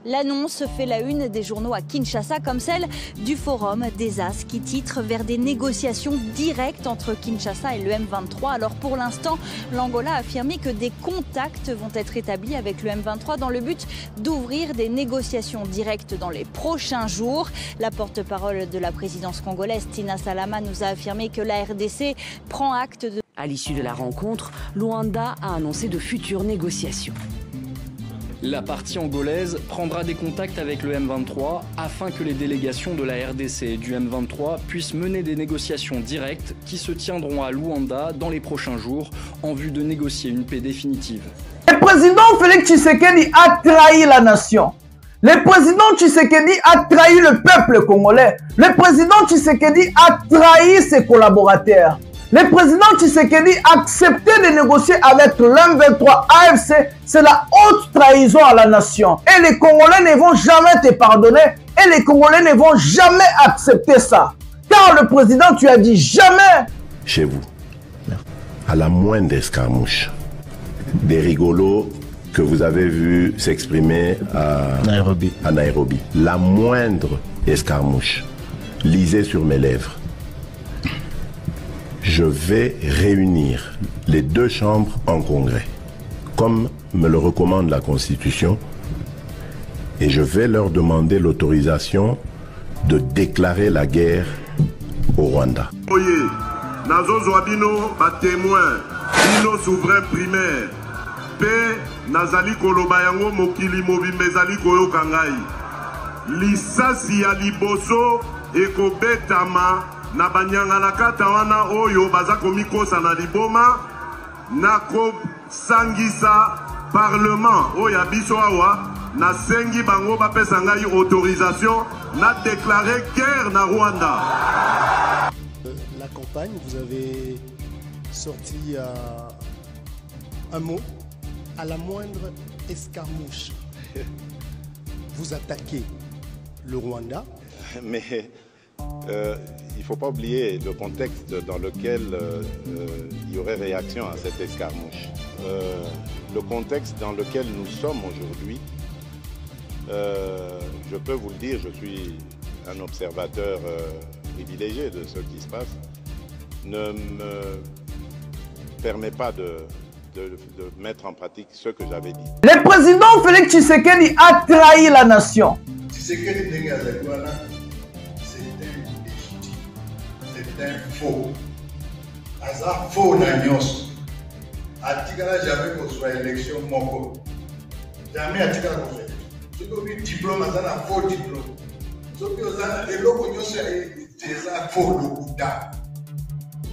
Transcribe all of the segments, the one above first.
L'annonce fait la une des journaux à Kinshasa, comme celle du Forum des As qui titre vers des négociations directes entre Kinshasa et le M23. Alors pour l'instant, l'Angola a affirmé que des contacts vont être établis avec le M23 dans le but d'ouvrir des négociations directes dans les prochains jours. La porte-parole de la présidence congolaise, Tina Salama, nous a affirmé que la RDC prend acte de... À l'issue de la rencontre, Luanda a annoncé de futures négociations. La partie angolaise prendra des contacts avec le M23 afin que les délégations de la RDC et du M23 puissent mener des négociations directes qui se tiendront à Luanda dans les prochains jours en vue de négocier une paix définitive. Le président Félix Tshisekedi a trahi la nation. Le président Tshisekedi a trahi le peuple congolais. Le président Tshisekedi a trahi ses collaborateurs. Le président Tshisekedi a accepté de négocier avec l'M23 AFC. C'est la haute trahison à la nation. Et les Congolais ne vont jamais te pardonner. Et les Congolais ne vont jamais accepter ça. Car le président, tu as dit jamais. Chez vous, à la moindre escarmouche, des rigolos que vous avez vus s'exprimer à Nairobi. La moindre escarmouche, lisez sur mes lèvres. Je vais réunir les deux chambres en congrès, comme me le recommande la Constitution, et je vais leur demander l'autorisation de déclarer la guerre au Rwanda. Oye, nazo zoabino ba témoin, bino souverain primaire, pe nazali koloba yango mokili mobimbe ezali koyoka ngai. Lisasi ya liboso ekobetama na banyanga na kata wana oyo baza komikosa na liboma na ko sangisa parlement oyo biso awa na sengi bango bapesa ngai autorisation na déclarer guerre na Rwanda. La campagne, vous avez sorti un mot, à la moindre escarmouche. Vous attaquez le Rwanda. Mais il ne faut pas oublier le contexte dans lequel il y aurait réaction à cette escarmouche. Le contexte dans lequel nous sommes aujourd'hui, je peux vous le dire, je suis un observateur privilégié de ce qui se passe, ne me permet pas de mettre en pratique ce que j'avais dit. Le président Félix Tshisekedi a trahi la nation. Tshisekedi c'est un faux. Aza faux na nyos. Atikala jamais qu'on soit élection moko. Jamais atikala qu'on soit. Ce que lui diplôme azana faux diplôme. Ce que azana eloko nyos c'est ça faux lokuta.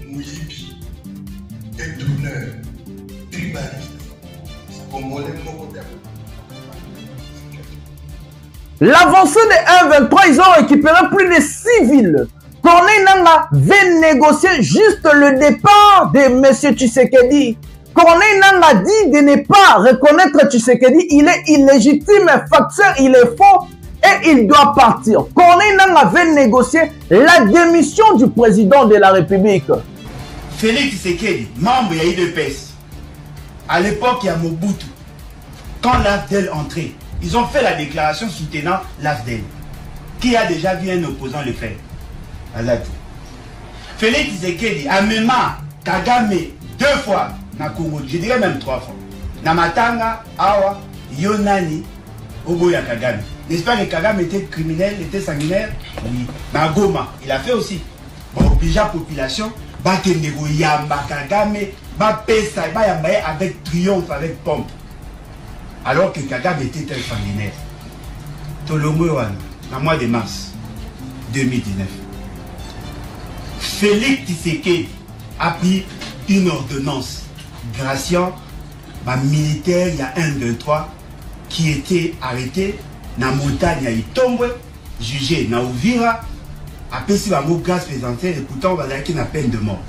Muyibi. Détourneur. Tribaliste. Congolais moko ta. L'avancée des M23, ils ont récupéré plus de 6 villes. Corneille Nangaa veut négocier juste le départ de M. Tshisekedi. Corneille Nangaa dit de ne pas reconnaître Tshisekedi. Il est illégitime, facteur, il est faux et il doit partir. Corneille Nangaa veut négocier la démission du président de la République. Félix Tshisekedi, membre de l'UDPS, à l'époque il y a Mobutu, quand l'AFDEL entrait, ils ont fait la déclaration soutenant l'AFDEL. Qui a déjà vu un opposant le faire? Félix Tshisekedi a même Kagame 2 fois na Congo, je dirais même 3 fois. Na Matanga, Awa, Yonani, Oboya Kagame. N'est-ce pas que Kagame était criminel, était sanguinaire? Oui. Na Goma, il a fait aussi. Bon, obliger la population, Bakenego Yamba Kagame, Bapesa, Bayambaye avec triomphe, avec pompe. Alors que Kagame était très sanguinaire. Tolongo Wan, en mois de mars 2019. Félix Tshisekedi a pris une ordonnance graciant ma militaire, il y a 1, 2, 3 qui était arrêté dans la montagne à Itombwe, jugé dans Ouvira, après si la grâce présentée, et pourtant on va dire qu'il a peine de mort.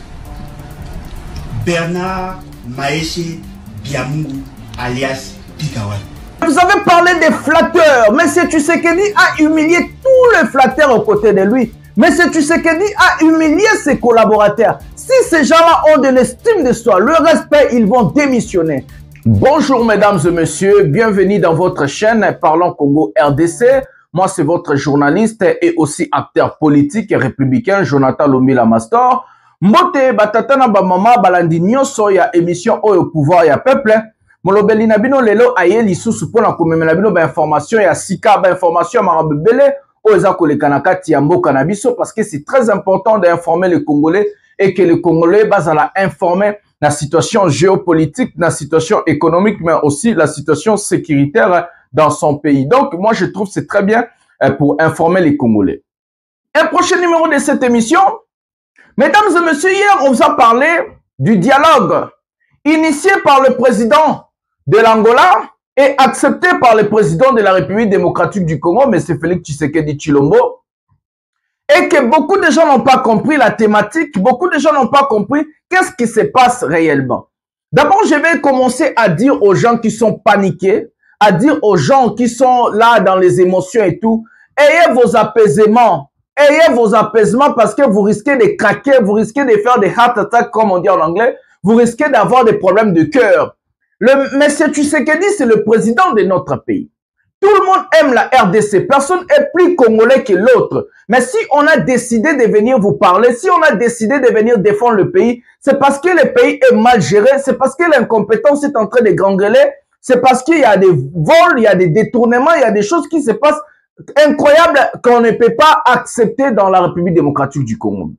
Bernard Maéché Biamungu alias Pikawan. Vous avez parlé des flatteurs. M. Tshisekedi a humilié tous les flatteurs aux côtés de lui. M. Tshisekedi a humilié ses collaborateurs. Si ces gens-là ont de l'estime de soi, le respect, ils vont démissionner. Bonjour mesdames et messieurs, bienvenue dans votre chaîne Parlons Congo RDC. Moi c'est votre journaliste et aussi acteur politique et républicain Jonathan Lomila Mastor. Mbote batatana ba mama balandi nyonso ya émission Oyo pouvoir ya peuple. Molobeli na bino lelo aye lisusu pona komemela bino ba information ya sika ba information marabebele oza kolekana kati ya mboka na biso parce que c'est très important d'informer les Congolais et que les Congolais bazala informer la situation géopolitique, la situation économique, mais aussi la situation sécuritaire dans son pays. Donc, moi, je trouve que c'est très bien pour informer les Congolais. Un prochain numéro de cette émission. Mesdames et messieurs, hier, on vous a parlé du dialogue initié par le président de l'Angola et accepté par le président de la République démocratique du Congo, M. Félix Tshisekedi Tshilombo. Et que beaucoup de gens n'ont pas compris la thématique, beaucoup de gens n'ont pas compris qu'est-ce qui se passe réellement. D'abord, je vais commencer à dire aux gens qui sont paniqués, à dire aux gens qui sont là dans les émotions et tout, ayez vos apaisements parce que vous risquez de craquer, vous risquez de faire des heart attacks comme on dit en anglais, vous risquez d'avoir des problèmes de cœur. Le monsieur Tshisekedi, c'est le président de notre pays. Tout le monde aime la RDC. Personne n'est plus congolais que l'autre. Mais si on a décidé de venir vous parler, si on a décidé de venir défendre le pays, c'est parce que le pays est mal géré, c'est parce que l'incompétence est en train de gangreler, c'est parce qu'il y a des vols, il y a des détournements, il y a des choses qui se passent incroyables qu'on ne peut pas accepter dans la République démocratique du Congo.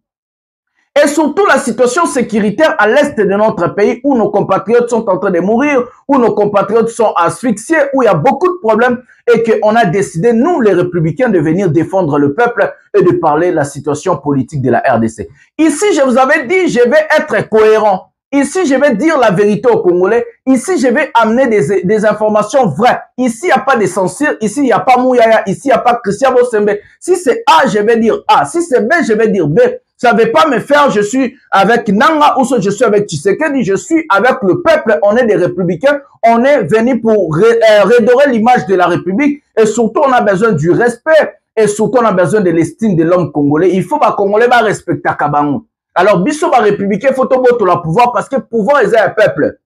Et surtout la situation sécuritaire à l'est de notre pays où nos compatriotes sont en train de mourir, où nos compatriotes sont asphyxiés, où il y a beaucoup de problèmes et qu'on a décidé, nous les républicains, de venir défendre le peuple et de parler de la situation politique de la RDC. Ici, je vous avais dit, je vais être cohérent. Ici, je vais dire la vérité aux Congolais. Ici, je vais amener des informations vraies. Ici, il n'y a pas de censure. Ici, il n'y a pas Mouyaya. Ici, il n'y a pas Christian Bosembe. Si c'est A, je vais dire A. Si c'est B, je vais dire B. Ça ne veut pas me faire, je suis avec Nanga ou je suis avec Tshisekedi, je suis avec le peuple, on est des républicains, on est venu pour redorer l'image de la République et surtout on a besoin du respect et surtout on a besoin de l'estime de l'homme congolais. Il faut que les Congolais respectent Kabango. Alors, biso ba républicain, il faut que la pouvoir parce que pouvoir est un peuple.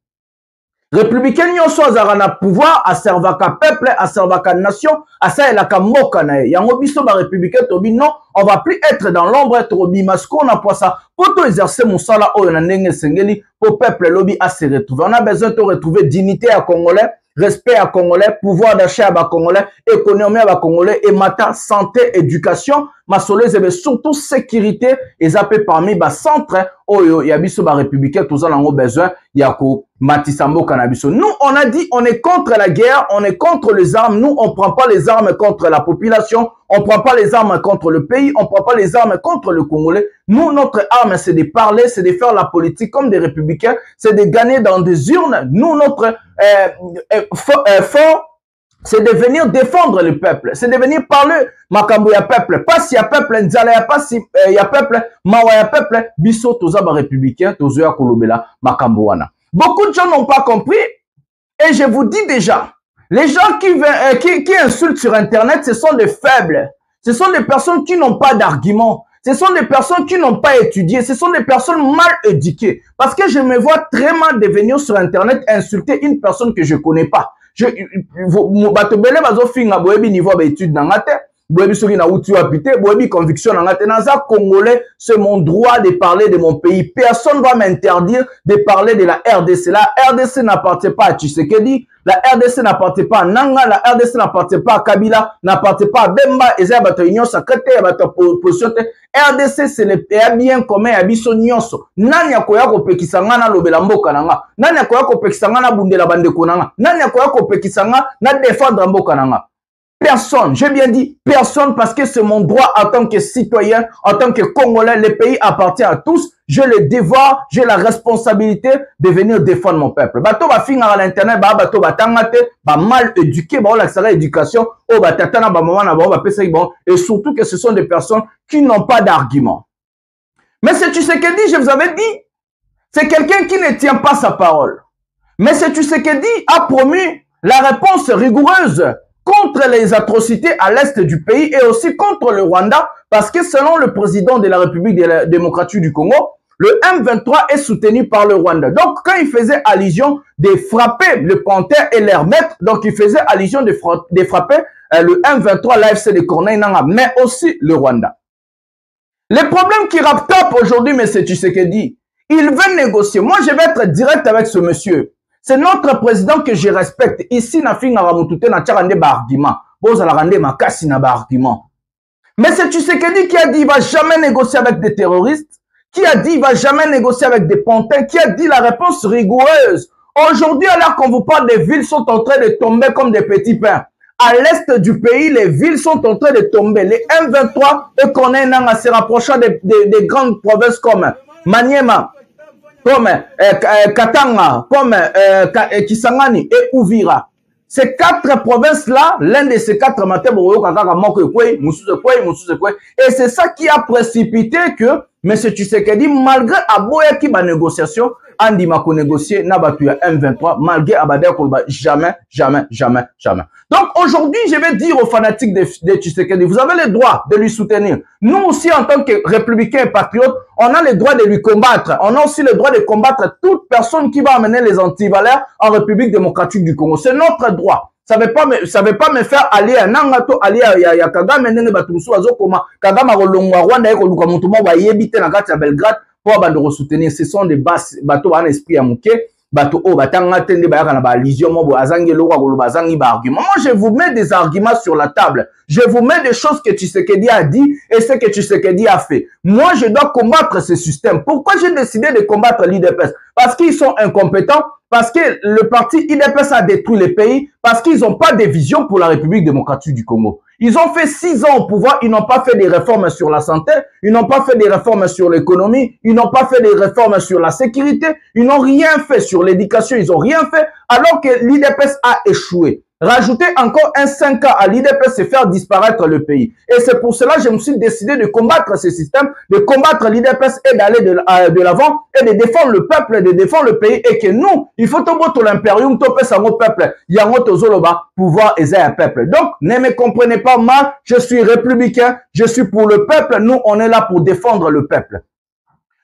Républicain n'y a na pouvoir à servir qu'à peuple, à servir qu'à nation, à ça la kamoka na y a un biso ba républicain tobi non, on va plus être dans l'ombre tobi masco on a pas ça pour to exercer mon sala o na ndenge sengeli pour peuple lobby à se retrouver. On a besoin de retrouver dignité à Congolais, respect à Congolais, pouvoir d'achat à Congolais, économie à Congolais et mata santé, éducation, ma soleil et surtout sécurité et zappé parmi bas centre oyo ya biso ba républicain tous en ont besoin yako Matisambo Cannabiso. Nous, on a dit, on est contre la guerre, on est contre les armes. Nous, on prend pas les armes contre la population, on prend pas les armes contre le pays, on prend pas les armes contre le Congolais. Nous, notre arme, c'est de parler, c'est de faire la politique comme des républicains, c'est de gagner dans des urnes. Nous, notre fort, c'est de venir défendre le peuple, c'est de venir parler makambo ya peuple, pas si ya peuple nzala ya pas si ya peuple mawa ya peuple biso toza ba républicain tozo ya kolobela makambo wana. Beaucoup de gens n'ont pas compris et je vous dis déjà, les gens qui insultent sur internet, ce sont des faibles, ce sont des personnes qui n'ont pas d'arguments, ce sont des personnes qui n'ont pas étudié, ce sont des personnes mal éduquées parce que je me vois très mal de venir sur internet insulter une personne que je connais pas. Batobele bazo finga boyebi niveau ba étude na ngate boyebi soki na uti apité boyebi conviction na ngate naza congolais, c'est mon droit de parler de mon pays. Personne va m'interdire de parler de la RDC. La RDC n'appartient pas à Tshisekedi, la RDC n'appartient pas à Nanga, la RDC n'appartient pas à Kabila, n'appartient pas à Bemba, et ça bato union secrétaire bato position. RDC c'est le bien commun ya biso nyonso. Nani akoya kopekisa nga na lobela mboka nanga? Nani akoya kopekisa nga na bundela bandeko nanga? Nani akoya kopekisa nga na défendre mboka nanga? Personne, j'ai bien dit personne parce que c'est mon droit en tant que citoyen, en tant que Congolais, le pays appartient à tous. J'ai le devoir, j'ai la responsabilité de venir défendre mon peuple. Bato ba finga à l'internet, bato ba tangate, ba mal éduqué, ba la sala éducation, oh ba tatana ba maman na ba pesa bon et surtout que ce sont des personnes qui n'ont pas d'argument. Mais c'est Tshisekedi, je vous avais dit, c'est quelqu'un qui ne tient pas sa parole. Mais c'est Tshisekedi a promu la réponse rigoureuse contre les atrocités à l'est du pays et aussi contre le Rwanda parce que selon le président de la République démocratique du Congo, le M23 est soutenu par le Rwanda. Donc, quand il faisait allusion de frapper le Panthère et leur maître, donc il faisait allusion de frapper le M23, l'AFC de Corneille Nangaa, mais aussi le Rwanda. Le problème qui raptape aujourd'hui, M. Tshisekedi, il veut négocier. Moi, je vais être direct avec ce monsieur. C'est notre président que je respecte. Ici, na finga ramutute na tcharande ba argument. Boza la rande makasi na ba argument. Mais c'est Tshisekedi qui a dit qu'il ne va jamais négocier avec des terroristes, qui a dit qu'il ne va jamais négocier avec des pantins, qui a dit la réponse rigoureuse. Aujourd'hui, alors qu'on vous parle, des villes sont en train de tomber comme des petits pains. À l'est du pays, les villes sont en train de tomber. Les M23 et Corneille Nangaa se rapprochant des grandes provinces comme Maniema, comme Katanga, comme Kisangani et Uvira. Ces quatre provinces-là, l'un de ces quatre matins, et c'est ça qui a précipité que M. Tshisekedi, malgré Aboya qui va négociation, Andi Mako négocier, Nabatuya M23, malgré Abadea Kolba, jamais. Donc aujourd'hui, je vais dire aux fanatiques de Tshisekedi, vous avez le droit de lui soutenir. Nous aussi, en tant que républicains et patriotes, on a le droit de lui combattre. On a aussi le droit de combattre toute personne qui va amener les antivaleurs en République démocratique du Congo. C'est notre droit. Ça veut pas me faire aller à Nangato, aller à Kagame, Nene Batumusu, Azokoma, Kagame, Rolongwa, Rwanda, Ekoluka, Mutumba, Yebite, Nagati, à Belgrade, pour de soutenir. Ce sont des bateaux en esprit à mouké. Bateau oh batanga tende bayaka na ba lision mo azangi loko ko bazangi ba argument. Moi je vous mets des arguments sur la table. Je vous mets des choses que Tshisekedi a dit et ce que Tshisekedi a fait. Moi je dois combattre ce système. Pourquoi j'ai décidé de combattre l'IDPS? Parce qu'ils sont incompétents, parce que le parti IDPS a détruit le pays, parce qu'ils n'ont pas de vision pour la République démocratique du Congo. Ils ont fait 6 ans au pouvoir, ils n'ont pas fait des réformes sur la santé, ils n'ont pas fait des réformes sur l'économie, ils n'ont pas fait des réformes sur la sécurité, ils n'ont rien fait sur l'éducation, ils n'ont rien fait, alors que l'IDPS a échoué. Rajouter encore un 5 ans à l'IDPS, c'est faire disparaître le pays. Et c'est pour cela que je me suis décidé de combattre ce système, de combattre l'IDPS et d'aller de l'avant et de défendre le peuple, de défendre le pays. Et que nous, il faut tomber l'impérium, topé ça au peuple. Yango tozoloba, pouvoir et un peuple. Donc, ne me comprenez pas mal, je suis républicain, je suis pour le peuple, nous, on est là pour défendre le peuple.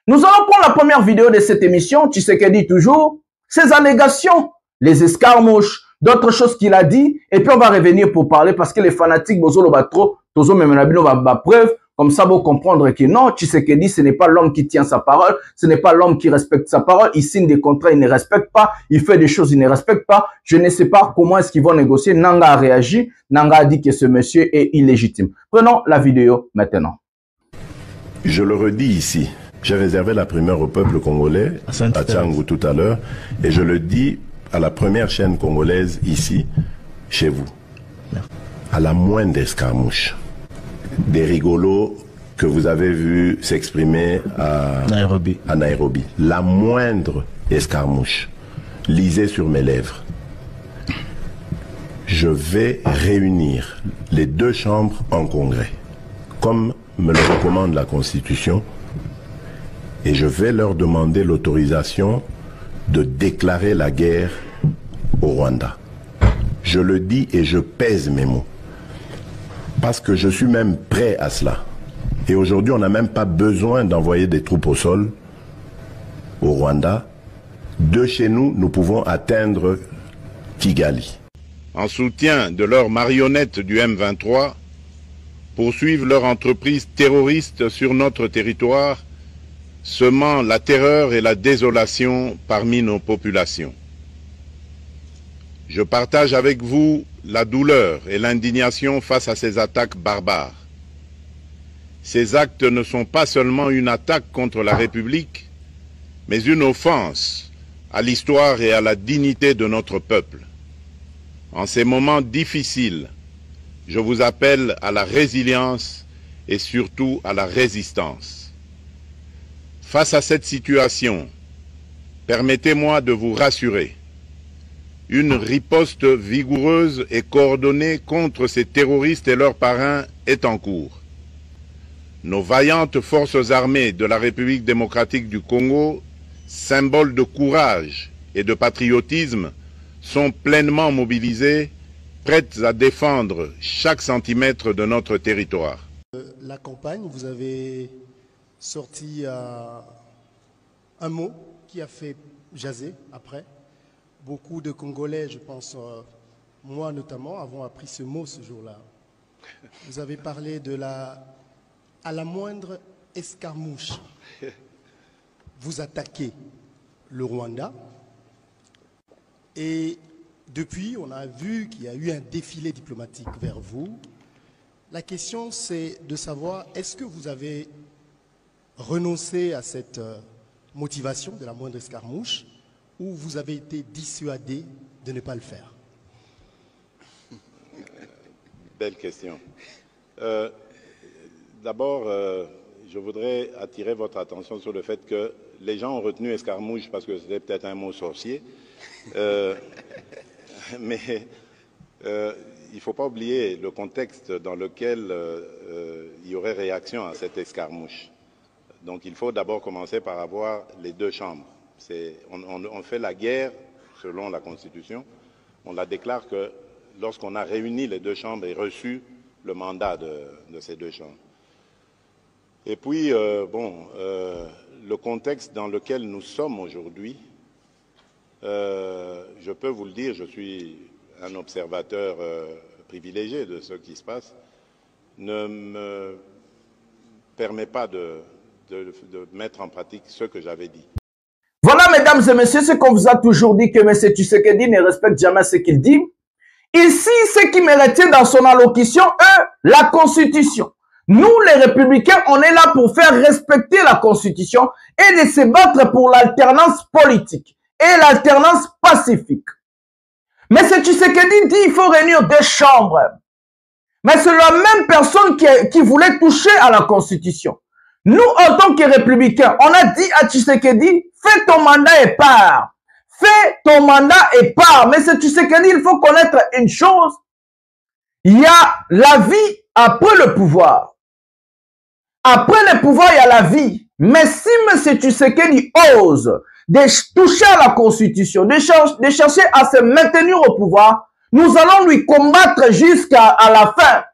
Nous allons prendre la première vidéo de cette émission, Tshisekedi toujours, ces allégations, les escarmouches, d'autres choses qu'il a dit, et puis on va revenir pour parler parce que les fanatiques, bozolo ba trop, tozo memenabino ba preuve, comme ça vous comprendre que non, Tshisekedi, ce n'est pas l'homme qui tient sa parole, ce n'est pas l'homme qui respecte sa parole, il signe des contrats, il ne respecte pas, il fait des choses, il ne respecte pas, je ne sais pas comment est-ce qu'ils vont négocier, Nangaa a réagi, Nangaa a dit que ce monsieur est illégitime. Prenons la vidéo maintenant. Je le redis ici, j'ai réservé la primeur au peuple congolais, à Tchangou tout à l'heure, et je le dis à la première chaîne congolaise ici, chez vous. À la moindre escarmouche, des rigolos que vous avez vus s'exprimer à Nairobi. La moindre escarmouche, lisez sur mes lèvres. Je vais réunir les deux chambres en congrès, comme me le recommande la Constitution, et je vais leur demander l'autorisation de déclarer la guerre au Rwanda. Je le dis et je pèse mes mots. Parce que je suis même prêt à cela. Et aujourd'hui, on n'a même pas besoin d'envoyer des troupes au sol au Rwanda. De chez nous, nous pouvons atteindre Kigali. En soutien de leurs marionnettes du M23, poursuivent leur entreprise terroriste sur notre territoire, semant la terreur et la désolation parmi nos populations. Je partage avec vous la douleur et l'indignation face à ces attaques barbares. Ces actes ne sont pas seulement une attaque contre la République, mais une offense à l'histoire et à la dignité de notre peuple. En ces moments difficiles, je vous appelle à la résilience et surtout à la résistance. Face à cette situation, permettez-moi de vous rassurer. Une riposte vigoureuse et coordonnée contre ces terroristes et leurs parrains est en cours. Nos vaillantes forces armées de la République démocratique du Congo, symboles de courage et de patriotisme, sont pleinement mobilisées, prêtes à défendre chaque centimètre de notre territoire. La campagne, vous avez sorti un mot qui a fait jaser après. Beaucoup de Congolais, je pense, moi notamment, avons appris ce mot ce jour-là. Vous avez parlé de à la moindre escarmouche, vous attaquez le Rwanda. Et depuis, on a vu qu'il y a eu un défilé diplomatique vers vous. La question, c'est de savoir, est-ce que vous avez renoncé à cette motivation de la moindre escarmouche ou vous avez été dissuadé de ne pas le faire? Belle question. D'abord, je voudrais attirer votre attention sur le fait que les gens ont retenu escarmouche parce que c'était peut-être un mot sorcier. Mais il ne faut pas oublier le contexte dans lequel il y aurait réaction à cette escarmouche. Donc il faut d'abord commencer par avoir les deux chambres. On fait la guerre selon la Constitution. On la déclare que lorsqu'on a réuni les deux chambres et reçu le mandat de ces deux chambres. Et puis, le contexte dans lequel nous sommes aujourd'hui, je peux vous le dire, je suis un observateur privilégié de ce qui se passe, ne me permet pas de mettre en pratique ce que j'avais dit. Voilà, mesdames et messieurs, ce qu'on vous a toujours dit, que M. Tshisekedi ne respecte jamais ce qu'il dit. Ici, ce qui me retient dans son allocution, la Constitution. Nous, les Républicains, on est là pour faire respecter la Constitution et de se battre pour l'alternance politique et l'alternance pacifique. Mais M. Tshisekedi dit qu'il faut réunir deux chambres. Mais c'est la même personne qui voulait toucher à la Constitution. Nous, en tant que Républicains, on a dit à Tshisekedi, fais ton mandat et pars. Fais ton mandat et pars. Mais M. Tshisekedi, il faut connaître une chose. Il y a la vie après le pouvoir. Après le pouvoir, il y a la vie. Mais si M. Tshisekedi ose de toucher à la Constitution, de chercher à se maintenir au pouvoir, nous allons lui combattre jusqu'à la fin.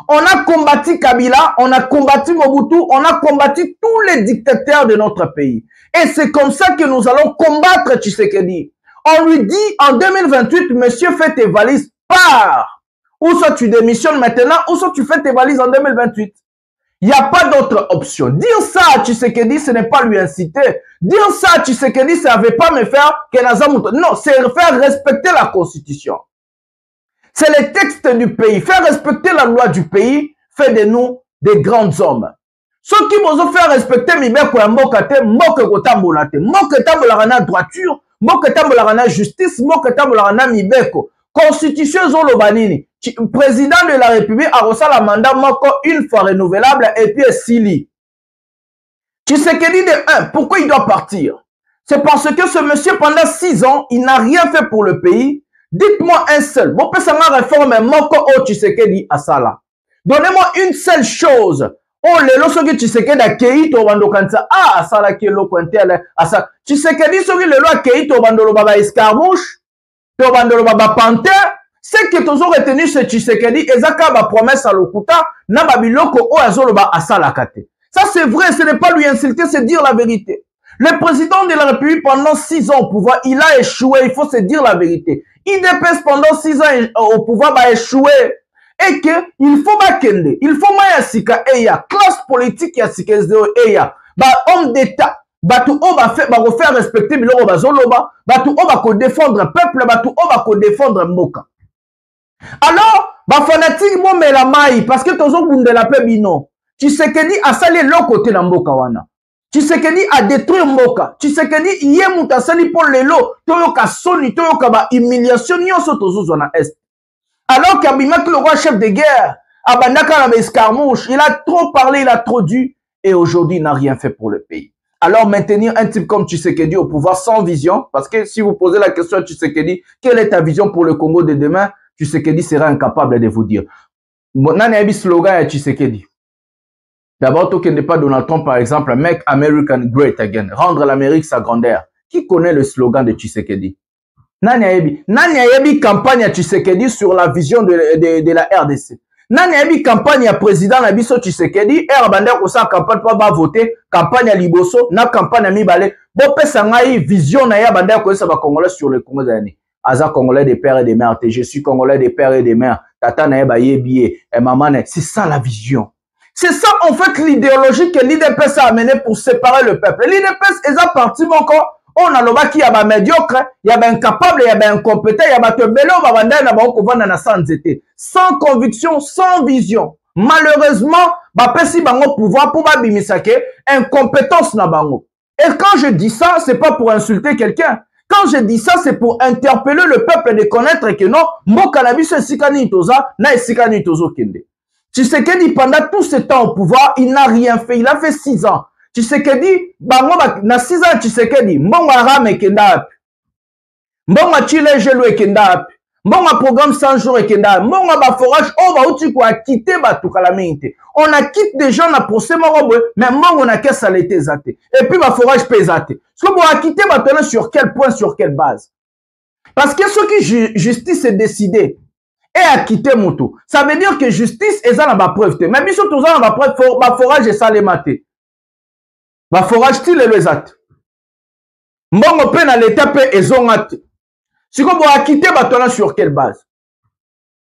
On a combattu Kabila, on a combattu Mobutu, on a combattu tous les dictateurs de notre pays. Et c'est comme ça que nous allons combattre Tshisekedi. On lui dit en 2028, monsieur, fais tes valises, pars. Ou soit tu démissionnes maintenant, ou soit tu fais tes valises en 2028. Il n'y a pas d'autre option. Dire ça à Tshisekedi, ce n'est pas lui inciter. Dire ça à Tshisekedi, ça ne veut pas me faire que Nazamuto. Non, c'est faire respecter la Constitution. C'est le texte du pays. Faire respecter la loi du pays fait de nous des grands hommes. Ceux qui vont faire respecter Mibeko ya mboka te, mboka kotambola te. Mboka tambola na droiture, mboka tambola na justice, mboka tambola na Mibeko. Constitution zolo banini. Président de la République a reçu la mandat moko une fois renouvelable et puis Sili. Tshisekedi de 1, pourquoi il doit partir? C'est parce que ce monsieur pendant 6 ans, il n'a rien fait pour le pays. Dites-moi un seul. Bon, peut ça m'a réforme moko o Tshisekedi asala. Donnez-moi une seule chose. Oh, le losoki Tshisekedi a kei to bando kansa. Ah, asala ki lo kwentele asa. Tshisekedi soki le lo a kei to bando lo baba escarmouche, to bando lo baba panthère. C'est que toujours retenu ce Tshisekedi ezaka ba promesse à lokuta na ba biloko o azolo ba asala kate. Ça c'est vrai, ce n'est pas lui insulter, c'est dire la vérité. Le président de la République pendant 6 ans au pouvoir, il a échoué, il faut se dire la vérité. IDPS pendant 6 ans au pouvoir va échouer. Et que il faut bakende, il faut mayasika eya, classe politique yasika eya, ba homme d'état, batu o ba refaire respecter biloko bazoloba, batu o ba ko défendre peuple, batu o ba ko défendre mboka. Alors, ba fanatique mo mela mai parce que tozo bundela pe bino. Tshisekedi a sali le côté na mboka wana. Tshisekedi a détruit mboka. Tshisekedi yé muta sali pour lelo, toyoka soni, toyoka ba humiliation nyonso tozo na est. Alors qu'Abimak, le roi chef de guerre, Abandaka la escarmouche, il a trop parlé, il a trop dû, et aujourd'hui il n'a rien fait pour le pays. Alors maintenir un type comme Tshisekedi au pouvoir sans vision, parce que si vous posez la question à Tshisekedi, quelle est ta vision pour le Congo de demain, Tshisekedi sera incapable de vous dire. Nani a slogan à Tshisekedi. D'abord, toi qui n'est pas Donald Trump, par exemple, Make America Great Again, rendre l'Amérique sa grandeur. Qui connaît le slogan de Tshisekedi? Nani a yebi campagne à Tshisekedi sur la vision de la RDC. Nani a campagne à président na biso Tshisekedi, et bande ko sa campagne pas voter, campagne à Liboso, na campagne à Mibale. Bon pesa ngai vision na ya bande ko sa ba Congolais sur le Congo d'année. Aza Congolais des pères et des mères, je suis Congolais des pères et des mères. Tata na ba yebié, et maman, c'est ça la vision. C'est ça en fait l'idéologie que l'IDPS a amené pour séparer le peuple. L'IDPS est un parti encore. On a l'oba qui y a médiocre, il y a incapable, il y a incompétent, il y a sans conviction, sans vision. Malheureusement, si bango pouvoir pour bimisake incompétence na bango. Et quand je dis ça, c'est pas pour insulter quelqu'un. Quand je dis ça, c'est pour interpeller le peuple de connaître que non, mon cannabis est sikani toza, na sikani tozo kende. Tshisekedi pendant tout ce temps au pouvoir, il n'a rien fait, il a fait 6 ans. Tshisekedi, bango na 6 ans Tshisekedi, mbongo rame kenda, mbongo chile gelo kenda, mbongo programme 100 jours kenda, mbongo ba forage on va uti ko quitter ba tukalaminte. On a quitté des gens na procès morobo, mais mbongo na kessa l'été zaté. Et puis ba forage pesate. Ce que vous a quitté ba tena sur quel point, sur quelle base? Parce que ce qui justice est décidé et a quitté moto. Ça veut dire que justice est ça na ba preuve. Mais biso tout ça na ba preuve ba forage et ça les maté. Ba forage ti le ezat. Mbongo pe na l'état pe ezongat. Si vous avez quitté Batona sur quelle base?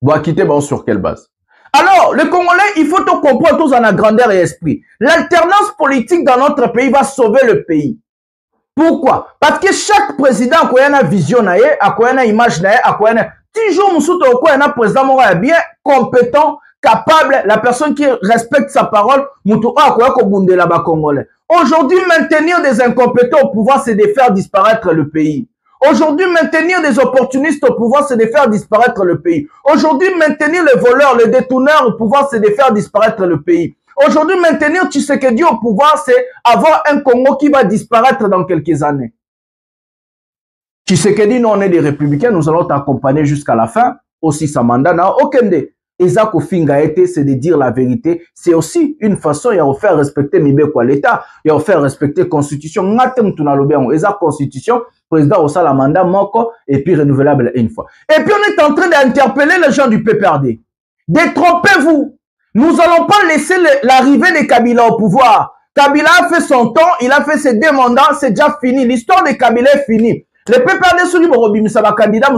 Vous avez quitté sur quelle base? Alors, le Congolais, il faut tout comprendre tous en la grandeur et esprit. L'alternance politique dans notre pays va sauver le pays. Pourquoi? Parce que chaque président a une vision, a une image, a toujours un président bien compétent, capable, la personne qui respecte sa parole, aujourd'hui, maintenir des incompétents au pouvoir, c'est de faire disparaître le pays. Aujourd'hui, maintenir des opportunistes au pouvoir, c'est de faire disparaître le pays. Aujourd'hui, maintenir les voleurs, les détourneurs au pouvoir, c'est de faire disparaître le pays. Aujourd'hui, maintenir Tshisekedi au pouvoir, c'est avoir un Congo qui va disparaître dans quelques années. Tshisekedi, nous, on est des républicains, nous allons t'accompagner jusqu'à la fin. Aussi, sa mandat n'a aucun des. Ezako Fingaete, c'est de dire la vérité. C'est aussi une façon de faire respecter l'État, de faire respecter la Constitution. Eza Constitution, président au la mandat moko et puis renouvelable une fois. Et puis on est en train d'interpeller les gens du PPRD. Détrompez-vous. Nous allons pas laisser l'arrivée de Kabila au pouvoir. Kabila a fait son temps, il a fait ses 2 mandats, c'est déjà fini. L'histoire de Kabila est finie. Le PPRD sur le candidat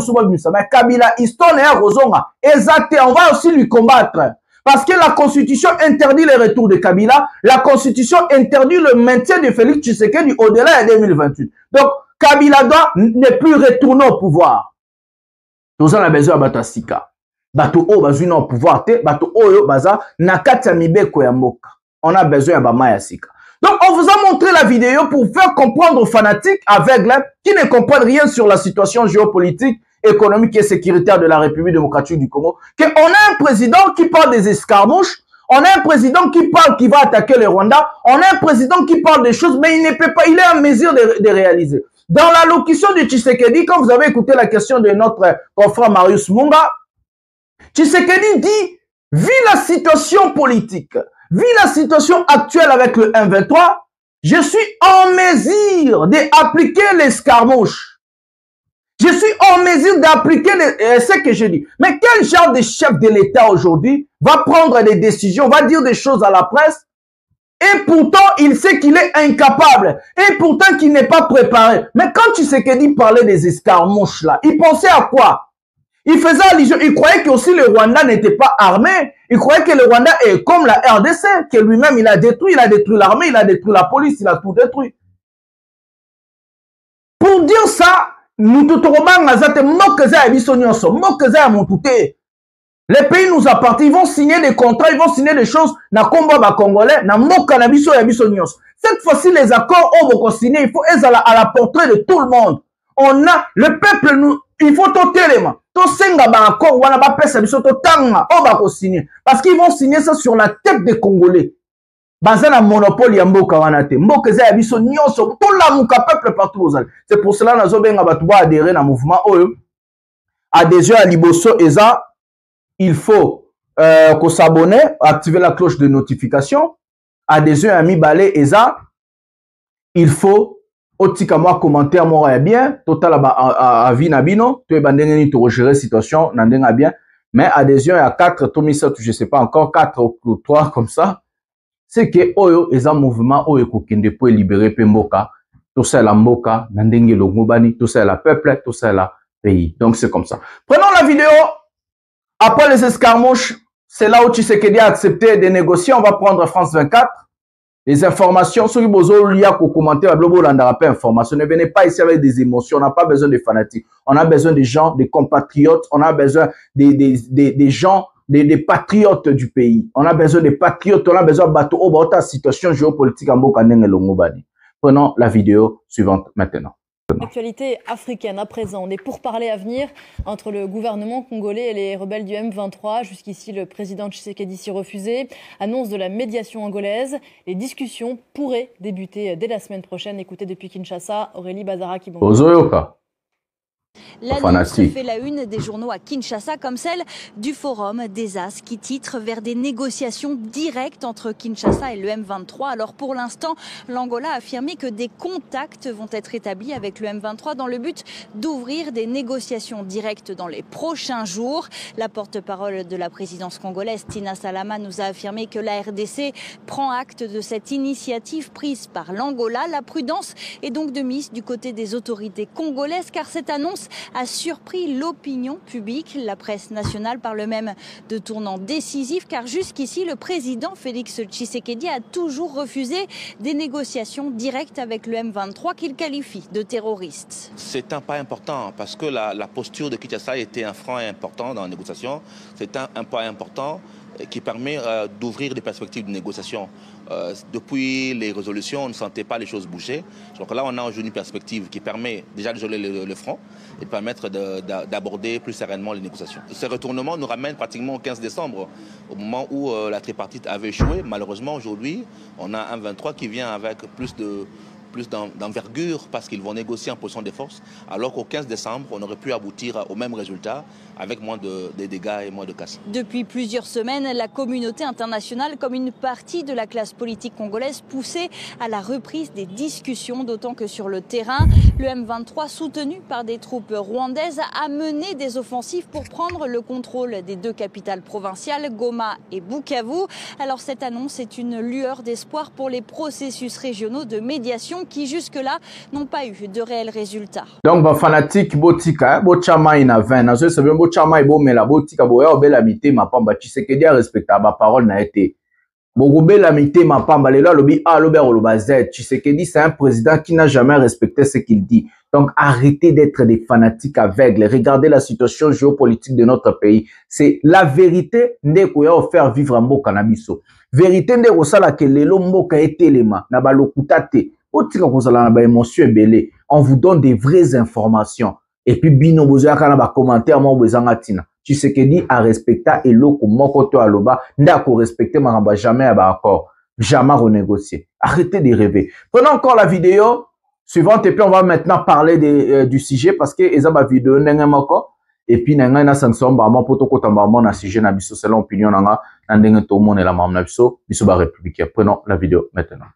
mais Kabila, histoire n'est pas Rosonga. Exact, on va aussi lui combattre. Parce que la Constitution interdit le retour de Kabila, la Constitution interdit le maintien de Félix Tshisekedi au-delà de 2028. Donc, Kabila doit ne plus retourner au pouvoir. Nous avons besoin de Batasika. Bato o bazuna au pouvoir te, bato o baza nakati ya mibeko ya mboka. On a besoin de Bamaya Sika. Donc, on vous a montré la vidéo pour faire comprendre aux fanatiques aveugles qui ne comprennent rien sur la situation géopolitique, économique et sécuritaire de la République démocratique du Congo, qu'on a un président qui parle des escarmouches, on a un président qui parle qui va attaquer le Rwanda, on a un président qui parle des choses, mais il ne peut pas, il est en mesure de réaliser. Dans l'allocution de Tshisekedi, quand vous avez écouté la question de notre confrère Marius Munga, Tshisekedi dit, vu la situation politique, vu la situation actuelle avec le M23, je suis en mesure d'appliquer l'escarmouche. Je suis en mesure d'appliquer ce que je dis. Mais quel genre de chef de l'État aujourd'hui va prendre des décisions, va dire des choses à la presse, et pourtant il sait qu'il est incapable, et pourtant qu'il n'est pas préparé. Mais quand Tshisekedi parlait des escarmouches là, il pensait à quoi? Il faisait allusion, il croyait que aussi le Rwanda n'était pas armé. Il croyait que le Rwanda est comme la RDC, que lui-même il a détruit l'armée, il a détruit la police, il a tout détruit. Pour dire ça, nous tout les pays nous appartiennent, ils vont signer des contrats, ils vont signer des choses na combat congolais, na mokanabiso ya biso nyos. Cette fois-ci les accords ont signé, il faut être à la portée de tout le monde. On a le peuple nous il faut tout téléma. Tout senga ba accord wana ba pesa biso to tanga on va signer parce qu'ils vont signer ça sur la tête des Congolais. Bazana monopole ya mboka wana te. Mboka za biso nyonso tout la muka peuple partout aux Alpes. C'est pour cela nazo benga batu ba adhérer na mouvement oyo. Adhésion à Liboso eza il faut qu'on s'abonne, activer la cloche de notification. Adhésion à Mibale eza il faut otika moi commentaire moi bien total à vie nabino tu es bandengeni to gérer situation nandenga bien Mais adhésion, il y a 4, je ne sais pas encore, 4 ou 3 comme ça. C'est que Oyo est un mouvement Oyo Kokinde pour libérer Pemboka. Tout ça, la Mboka, Nandenge Longobani, tout ça, la peuple, tout ça, la pays. Donc, c'est comme ça. Prenons la vidéo. Après les escarmouches, c'est là où Tshisekedi a accepté de négocier. On va prendre France 24. Les informations, ceux qui ont lié au commentaire, information. Ne venez pas ici avec des émotions. On n'a pas besoin de fanatiques. On a besoin des gens, des compatriotes. On a besoin des gens, des patriotes du pays. On a besoin des patriotes. On a besoin de bateau au la situation géopolitique en Bokandeng et Longobani. Prenons la vidéo suivante maintenant. Actualité africaine à présent, des pourparlers à venir entre le gouvernement congolais et les rebelles du M23. Jusqu'ici, le président Tshisekedi s'y refusait. Annonce de la médiation angolaise. Les discussions pourraient débuter dès la semaine prochaine. Écoutez depuis Kinshasa, Aurélie Bazara-Kibongo. L'annonce fait la une des journaux à Kinshasa, comme celle du Forum des As qui titre vers des négociations directes entre Kinshasa et le M23. Alors pour l'instant, l'Angola a affirmé que des contacts vont être établis avec le M23 dans le but d'ouvrir des négociations directes dans les prochains jours. La porte-parole de la présidence congolaise, Tina Salama, nous a affirmé que la RDC prend acte de cette initiative prise par l'Angola. La prudence est donc de mise du côté des autorités congolaises car cette annonce a surpris l'opinion publique. La presse nationale parle même de tournant décisif car jusqu'ici, le président Félix Tshisekedi a toujours refusé des négociations directes avec le M23 qu'il qualifie de terroriste. C'est un pas important parce que la posture de Kinshasa était un frein important dans la négociation. C'est un pas important qui permet d'ouvrir des perspectives de négociation. Depuis les résolutions, on ne sentait pas les choses bouger. Donc là, on a aujourd'hui une perspective qui permet déjà de geler le front et de permettre d'aborder plus sereinement les négociations. Ce retournement nous ramène pratiquement au 15 décembre, au moment où la tripartite avait échoué. Malheureusement, aujourd'hui, on a un 23 qui vient avec plus d'envergure parce qu'ils vont négocier en position de force, alors qu'au 15 décembre, on aurait pu aboutir au même résultat avec moins de dégâts et moins de casse. Depuis plusieurs semaines, la communauté internationale, comme une partie de la classe politique congolaise, poussait à la reprise des discussions, d'autant que sur le terrain, le M23, soutenu par des troupes rwandaises, a mené des offensives pour prendre le contrôle des 2 capitales provinciales, Goma et Bukavu. Alors cette annonce est une lueur d'espoir pour les processus régionaux de médiation qui jusque-là n'ont pas eu de réels résultats. Donc, fanatique botika, bochama ina 20, c'est bien bochama ibo mela botika boya obela mité ma pamba Tshisekedi a respecté ma parole na été. Bogobela mité ma pamba lelo lobi a lobi oloba Z. Tshisekedi c'est un président qui n'a jamais respecté ce qu'il dit. Donc arrêtez d'être des fanatiques aveugles. Regardez la situation géopolitique de notre pays. C'est la vérité ndeko ya faire vivre mboka na biso. Vérité ndeko sala ke lelo mboka etelema na balokutate. On vous donne des vraies informations. Et puis, bino bozo yakana ba commentaire mo bezanga tina. Tshisekedi a respecté eloko moko to aloba, ndako respecter maramba jamais ba accord, jamais renégocier. Arrêtez de rêver. Prenons encore la vidéo suivante et puis on va maintenant parler du sujet parce que ezaba vidéo ndenge moko et puis nanga na sanction ba mo poto kota ba mo na sujet na biso selon opinion nanga na ndenge to mona la mam na biso ba républicain. Prenons la vidéo maintenant.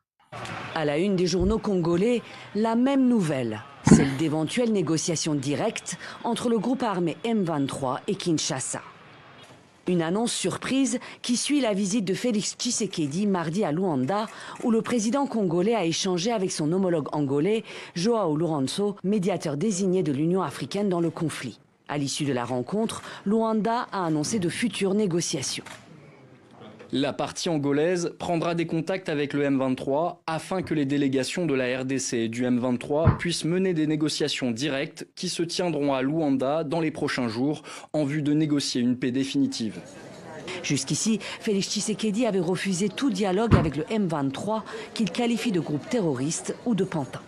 À la une des journaux congolais, la même nouvelle, celle d'éventuelles négociations directes entre le groupe armé M23 et Kinshasa. Une annonce surprise qui suit la visite de Félix Tshisekedi mardi à Luanda, où le président congolais a échangé avec son homologue angolais, Joao Lourenço, médiateur désigné de l'Union africaine dans le conflit. À l'issue de la rencontre, Luanda a annoncé de futures négociations. La partie angolaise prendra des contacts avec le M23 afin que les délégations de la RDC et du M23 puissent mener des négociations directes qui se tiendront à Luanda dans les prochains jours en vue de négocier une paix définitive. Jusqu'ici, Félix Tshisekedi avait refusé tout dialogue avec le M23 qu'il qualifie de groupe terroriste ou de pantin.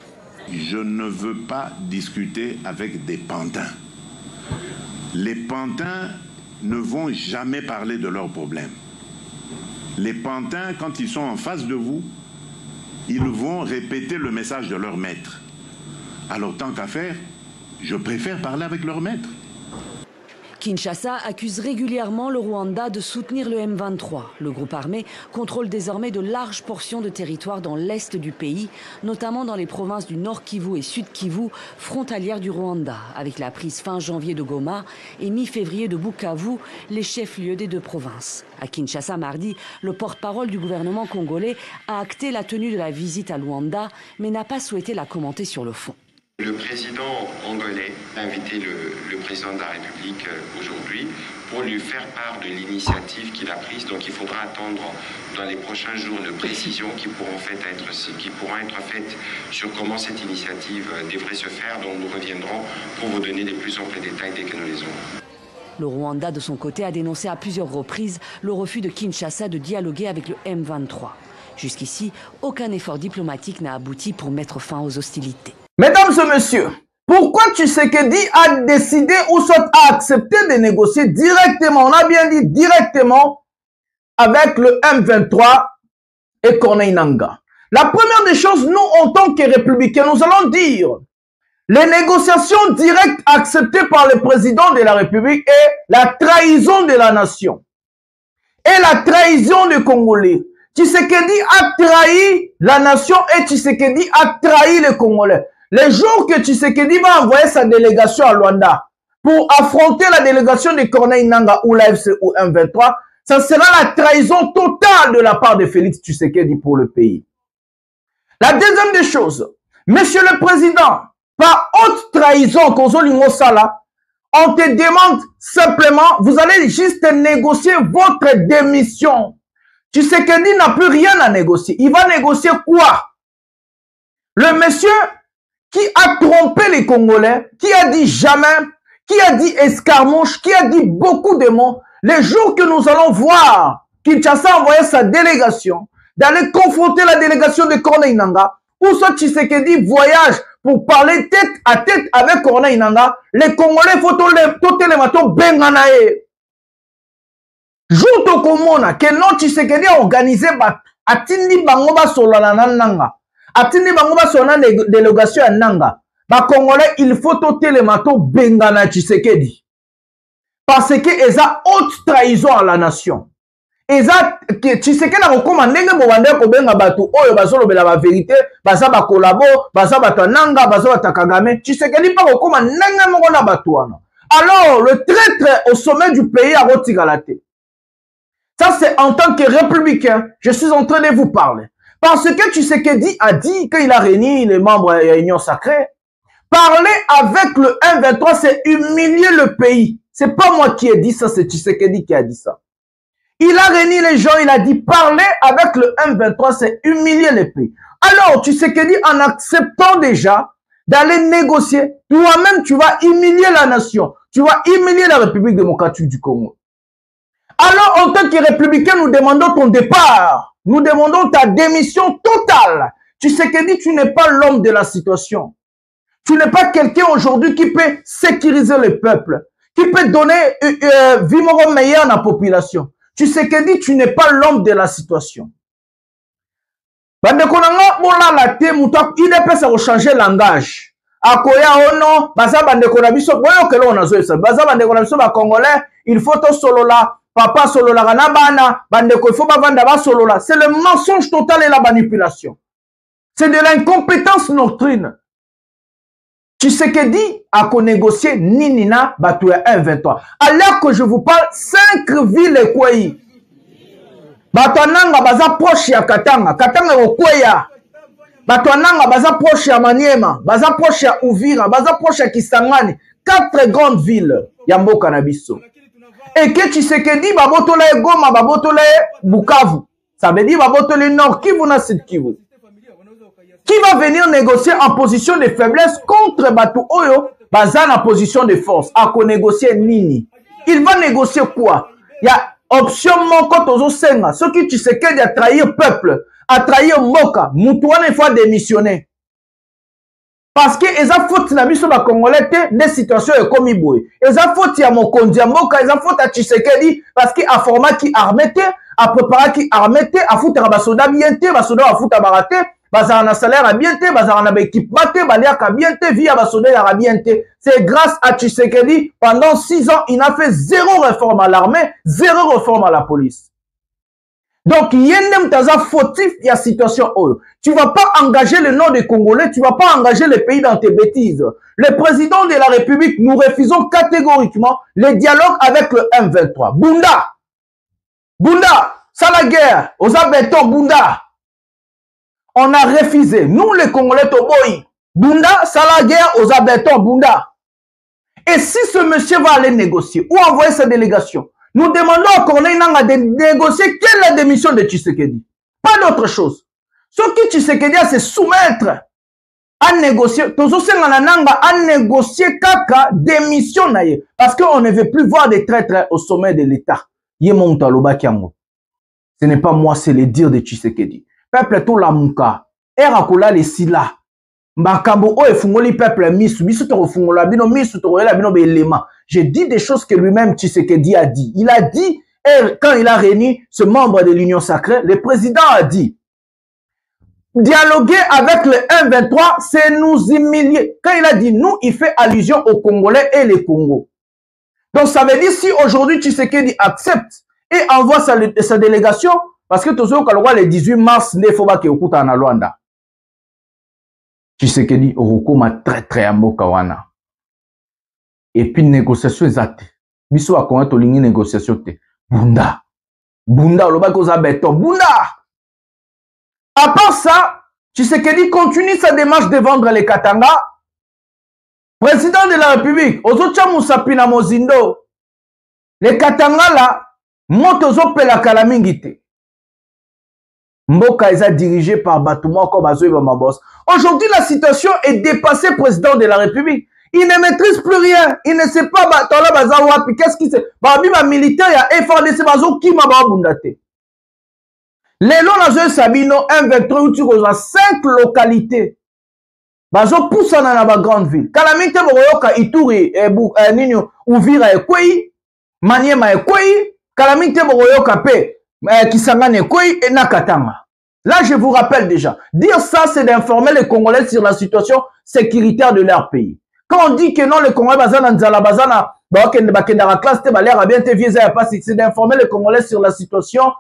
Je ne veux pas discuter avec des pantins. Les pantins ne vont jamais parler de leurs problèmes. Les pantins, quand ils sont en face de vous, ils vont répéter le message de leur maître. Alors, tant qu'à faire, je préfère parler avec leur maître. Kinshasa accuse régulièrement le Rwanda de soutenir le M23. Le groupe armé contrôle désormais de larges portions de territoire dans l'est du pays, notamment dans les provinces du Nord Kivu et Sud Kivu, frontalières du Rwanda, avec la prise fin janvier de Goma et mi-février de Bukavu, les chefs-lieux des deux provinces. À Kinshasa mardi, le porte-parole du gouvernement congolais a acté la tenue de la visite à Luanda, mais n'a pas souhaité la commenter sur le fond. Le président angolais a invité le président de la République aujourd'hui pour lui faire part de l'initiative qu'il a prise. Donc il faudra attendre dans les prochains jours de précisions qui pourront être faites sur comment cette initiative devrait se faire. Donc nous reviendrons pour vous donner les plus amples détails dès que nous les aurons. Le Rwanda, de son côté, a dénoncé à plusieurs reprises le refus de Kinshasa de dialoguer avec le M23. Jusqu'ici, aucun effort diplomatique n'a abouti pour mettre fin aux hostilités. Mesdames et messieurs, pourquoi Tshisekedi a décidé ou soit a accepté de négocier directement, on a bien dit directement, avec le M23 et Corneille Nangaa? La première des choses, nous, en tant que républicains, nous allons dire les négociations directes acceptées par le président de la République est la trahison de la nation et la trahison des Congolais. Tshisekedi a trahi la nation et Tshisekedi a trahi les Congolais. Le jour que Tshisekedi va envoyer sa délégation à Luanda pour affronter la délégation de Corneille Nangaa ou l'AFC ou M23, ça sera la trahison totale de la part de Félix Tshisekedi pour le pays. La deuxième des choses, monsieur le président, par haute trahison, on te demande simplement, vous allez juste négocier votre démission. Tshisekedi n'a plus rien à négocier. Il va négocier quoi? Le monsieur qui a trompé les Congolais, qui a dit jamais, qui a dit escarmouche, qui a dit beaucoup de mots, les jours que nous allons voir Kinshasa envoyer sa délégation, d'aller confronter la délégation de Corneille Nangaa, ou soit Tshisekedi voyage pour parler tête à tête avec Corneille Nangaa, les Congolais faut tout les matos benganae. Jour tokomona que non Tshisekedi a organisé atindi bango ba solana na Nangaa. Atindi bango ba solana délégation à Nangaa. Ba Congolais il faut tout les matos bengana Tshisekedi. Parce que eza haute trahison à la nation. Eza Tshisekedi a recommandé que bobande ko benga batu oyo bazolobela ba vérité, baza ba kolabo, baza bata Nangaa, baza bata Kagame. Tshisekedi pas recommandé nanga moko na batu wana. Alors le traître au sommet du pays a retiré. Ça, c'est en tant que républicain, je suis en train de vous parler. Parce que Tshisekedi a dit qu'il a réuni les membres de l'Union sacrée. Parler avec le M23, c'est humilier le pays. C'est pas moi qui ai dit ça, c'est Tshisekedi qui a dit ça. Il a réuni les gens, il a dit parler avec le M23, c'est humilier le pays. Alors, Tshisekedi, en acceptant déjà d'aller négocier, toi-même, tu vas humilier la nation. Tu vas humilier la République démocratique du Congo. Alors, en tant que républicain, nous demandons ton départ. Nous demandons ta démission totale. Tshisekedi, tu n'es pas l'homme de la situation. Tu n'es pas quelqu'un aujourd'hui qui peut sécuriser le peuple, qui peut donner vivre meilleur à la population. Tshisekedi, tu n'es pas l'homme de la situation. Il ne peut pas changer langage. Akoya ono, baza bandeko na biso, boyo kelo onazoesa. Baza bandeko na biso ba Congolais, il faut to solola. Papa solola na bana, bandeko il faut pas vendre ba solola. C'est le mensonge total et la manipulation. C'est de l'incompétence nocturne. Tshisekedi a négocié Ninina Batouya 1-23. Alors que je vous parle, 5 villes et Kouayi. Batouananga baza proche ya Katanga. Katanga au Kouya. Batouananga baza proche ya Maniema. Baza proche ya Uvira. Baza proche ya Kisangani. 4 grandes villes. Yambo Kanabiso. Et que Tshisekedi babotole Goma, babotole Bukavu. Ça veut dire babotole Nord Kivu na Sud Kivu. Qui va venir négocier en position de faiblesse contre Batu Oyo, Bazan en position de force, à négocier Nini. Il va négocier quoi? Il y a option Moko Tozo Senga. Ce qui Tshisekedi a trahi le peuple, a trahi Moka, Moutouane il faut démissionner. Parce que ils ont faute na biso ba Congolais des situations comme Iboué. Ils ont faute ya Mokondi Moka, ils ont faute à Tshisekedi parce qu'il a format qui armé a préparé qui armé a foutu à basoda bien basoda a foutu à baraté, bazar na salaire à bien bazar na équipement baliaka bien vie à basoda à bien c'est grâce à Tshisekedi, pendant 6 ans, il n'a fait 0 réforme à l'armée, 0 réforme à la police. Donc, il y a un fautif, il y a situation. Tu ne vas pas engager le nom des Congolais, tu ne vas pas engager le pays dans tes bêtises. Le président de la République, nous refusons catégoriquement le dialogue avec le M23. Bunda, ça la guerre, aux abétons, Bunda. On a refusé, nous les Congolais, Toboy. Bunda, ça la guerre, aux abétons, Bunda. Et si ce monsieur va aller négocier ou envoyer sa délégation, nous demandons à Corneille Nangaa de négocier quelle est la démission de Tshisekedi. Pas d'autre chose. Ce qui Tshisekedi a se soumettre à négocier, à négocier kaka démission naïe. Parce qu'on ne veut plus voir des traîtres au sommet de l'État. Ce n'est pas moi, c'est le dire de Tshisekedi. Peuple tout la mouka. Erakola les sila. Makambo o efungoli peuple misu to fungola bino misu to la bino belema. J'ai dit des choses que lui-même Tshisekedi a dit. Il a dit, quand il a réuni ce membre de l'Union sacrée, le président a dit, dialoguer avec le M23, c'est nous humilier. Quand il a dit nous, il fait allusion aux Congolais et les Congos. Donc ça veut dire si aujourd'hui Tshisekedi accepte et envoie sa délégation, parce que tout ce qu'on voit le 18 mars, il faut pas qu'il y ait un Luanda. Tshisekedi Orokoma très amboka wana. Et puis négociation exacte. Biso a connaître ligne négociation te. Bunda loba koza béton. Bunda. À part ça, Tshisekedi continue sa démarche de vendre les Katanga. Président de la République, Ozocha Moussapina Mozindo. Les Katanga là, motozo pela kalamingite. Mboka est dirigé par Batouma comme Azoïba Mabos. Aujourd'hui, la situation est dépassée, président de la République. Il ne maîtrise plus rien. Il ne sait pas, qu'est-ce qui c'est. Babima militaire, il y a FARDC, Bazo, qui m'a bundate. Les lots, Nazo Sabino, 1,23, tu as 5 localités. Bazo, pousse dans la grande ville. Calamité, Boroyoka, Ituri, Nino, Ouvira, Ekweyi, Maniema, Ekweyi, Calamité, Boroyoka, Pe. Kisangane Koi et Nakatanga. Là, je vous rappelle déjà, dire ça, c'est d'informer les Congolais sur la situation sécuritaire de leur pays. Quand on dit que non, les Congolais, c'est d'informer les Congolais sur la situation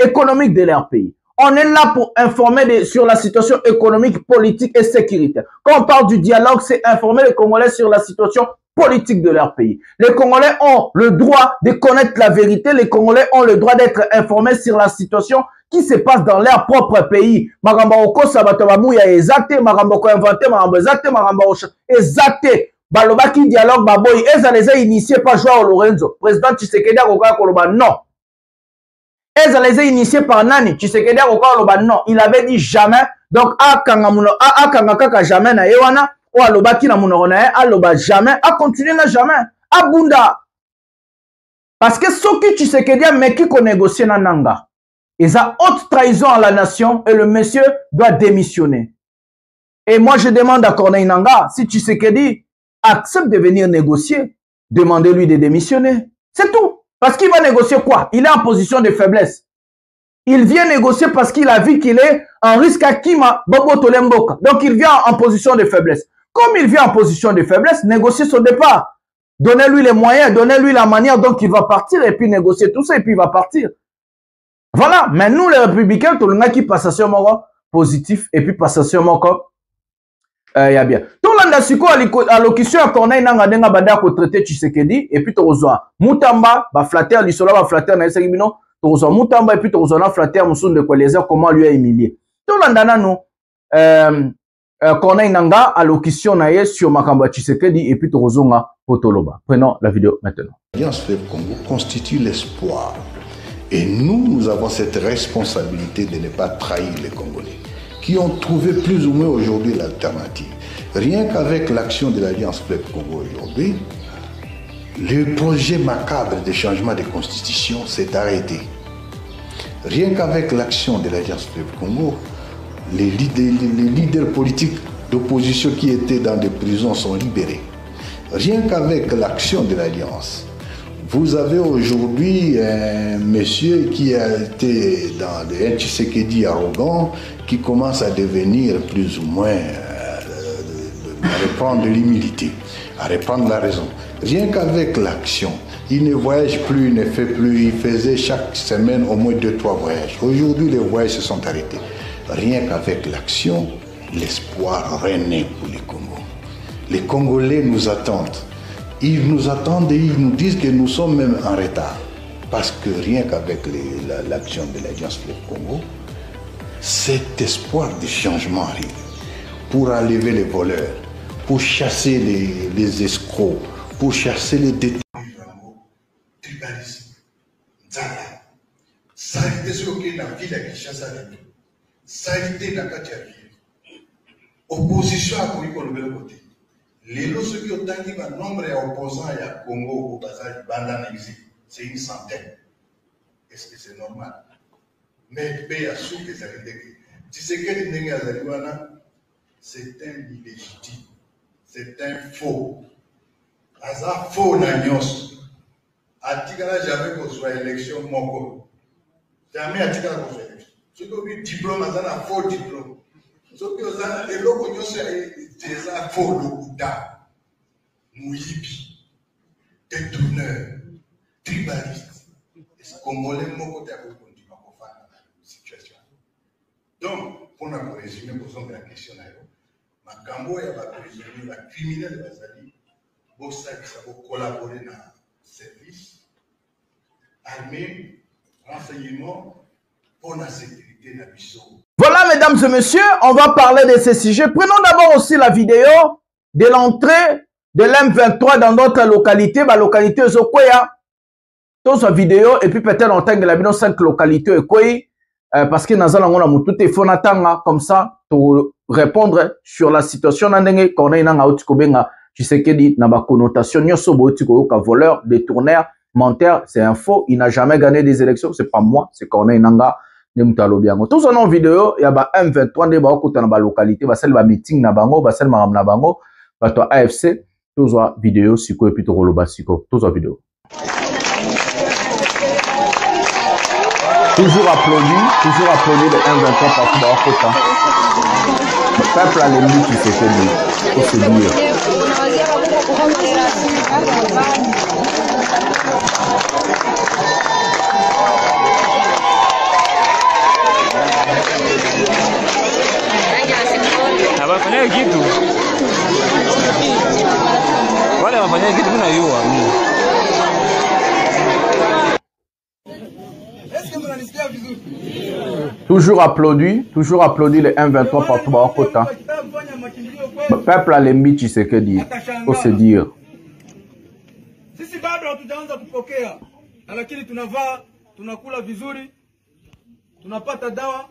économique de leur pays. On est là pour informer sur la situation économique, politique et sécuritaire. Quand on parle du dialogue, c'est informer les Congolais sur la situation politique de leur pays. Les Congolais ont le droit de connaître la vérité. Les Congolais ont le droit d'être informés sur la situation qui se passe dans leur propre pays. Maramba oko sabatobamu ya ezate, maramba oko inventé, maramba ezate, maramba oko ezate. Balobaki dialogue baboy, eza les a initiés par Joao Lorenzo. Président Tshisekedi Akoka Koloba, non. Eza les a initiés par Nani. Tshisekedi Akoka Koloba, non. Il avait dit jamais. Donc, akanga jamais na yewana. Ou alobaki na munoronae, aloba jamais, a continué na jamais, a bunda. Parce que ce qui Tshisekedi a mais qui qu'on négocie na nanga, ils ont haute trahison à la nation et le monsieur doit démissionner. Et moi je demande à Corneille Nangaa, si Tshisekedi accepte de venir négocier, demandez-lui de démissionner. C'est tout. Parce qu'il va négocier quoi? Il est en position de faiblesse. Il vient négocier parce qu'il a vu qu'il est en risque à Kima, Bobo Tolemboka. Donc il vient en position de faiblesse. Comme il vient en position de faiblesse, négocier son départ. Donnez-lui les moyens, donnez-lui la manière dont il va partir et puis négocier tout ça et puis il va partir. Voilà. Mais nous, les républicains, tout le monde qui passe sur mon positif et puis passe sur mon corps, y a bien. Tout le monde a l'occasion à Corneille Nangaa denga banda ko traiter Tshisekedi et puis Torozwa. Mutamba, ba flatter, l'isola ba flatter na Esegibino, Torozwa Mutamba et puis Torozwa na flatter Moussou de Kweleza, comment lui a humilié. Tout le monde a nous, Corneille Nangaa à l'occasion sur Makamba Tshisekedi et puis Torozonga Potoloba. Prenons la vidéo maintenant. L'Alliance Fleuve Congo constitue l'espoir. Et nous avons cette responsabilité de ne pas trahir les Congolais, qui ont trouvé plus ou moins aujourd'hui l'alternative. Rien qu'avec l'action de l'Alliance Fleuve Congo aujourd'hui, le projet macabre de changement de constitution s'est arrêté. Rien qu'avec l'action de l'Alliance Fleuve Congo, les leaders politiques d'opposition qui étaient dans des prisons sont libérés. Rien qu'avec l'action de l'Alliance, vous avez aujourd'hui un monsieur qui a été dans un Tshisekedi arrogant qui commence à devenir plus ou moins à reprendre l'humilité. à reprendre la raison. Rien qu'avec l'action, il ne voyage plus, il ne fait plus, il faisait chaque semaine au moins 2-3 voyages. Aujourd'hui, les voyages se sont arrêtés. Rien qu'avec l'action, l'espoir renaît pour les Congos. Les Congolais nous attendent. Ils nous attendent et ils nous disent que nous sommes même en retard. Parce que rien qu'avec l'action de l'Alliance Fleuve Congo, cet espoir de changement arrive. Pour enlever les voleurs, pour chasser les escrocs, pour chasser les détenus. Tribalisme, Nzala, salité sur la ville à Kinshasa, salité dans la ville. Opposition à Congo de l'autre côté. Les lots qui ont tangué le nombre d'opposants à Congo au passage Bandana exil, c'est une centaine. Est-ce que c'est normal? Mais paye à sous que ça veut dire que tu sais que les nègres c'est un illégitime, c'est un faux. Asa faux n'agnos. Atikala jamais qu'on soit élection moko. Jamais atikala qu'on soit élection. Ce qui est diplôme, c'est un faux diplôme. Ce qui est le c'est un faux lokuta. Mouyibi, détourneur, tribaliste. Et ce Congolais moko te a répondu à la situation. Donc, pour nous résumer, posons la question là. Ma cambo ya ba prisonnier, la criminel bazali, bo ça collaborer dans service armée, renseignement pour la sécurité de la mission. Voilà, mesdames et messieurs, on va parler de ces sujets. Prenons d'abord aussi la vidéo de l'entrée de l'M23 dans notre localité, la localité Zokoya. Toute sa vidéo, et puis peut-être on t'a la 5 localités parce que nous avons tout est fonatanga comme ça pour répondre sur la situation nandenge qu'on a en Kobenga. Tu sais que dit na ba connotation nyoso botiko ka voleur, détourneur, menteur, c'est un faux, il n'a jamais gagné des élections, c'est pas moi, c'est Corneille Nanga de Mutalo Biango. Tous en vidéo, il y a ba M23 de ba okuta na ba localité, ba sel ba meeting na bango, ba sel maram na bango, ba to AFC, tous en vidéo siko et puis to roloba siko, tous en vidéo. Toujours applaudi le 1-23 partout dans Kota. Le peuple a l'ennemi qui s'est fait dire, faut se dire. Abafanya kitu. Wale wafanya kitu kuna yua. Toujours applaudi le 1-23 partout dans Kota. Le peuple a l'ennemi qui s'est fait dire, faut se dire. Sisi bado hatujaanza kupokea, lakini tunavaa, tunakula vizuri, tunapata dawa.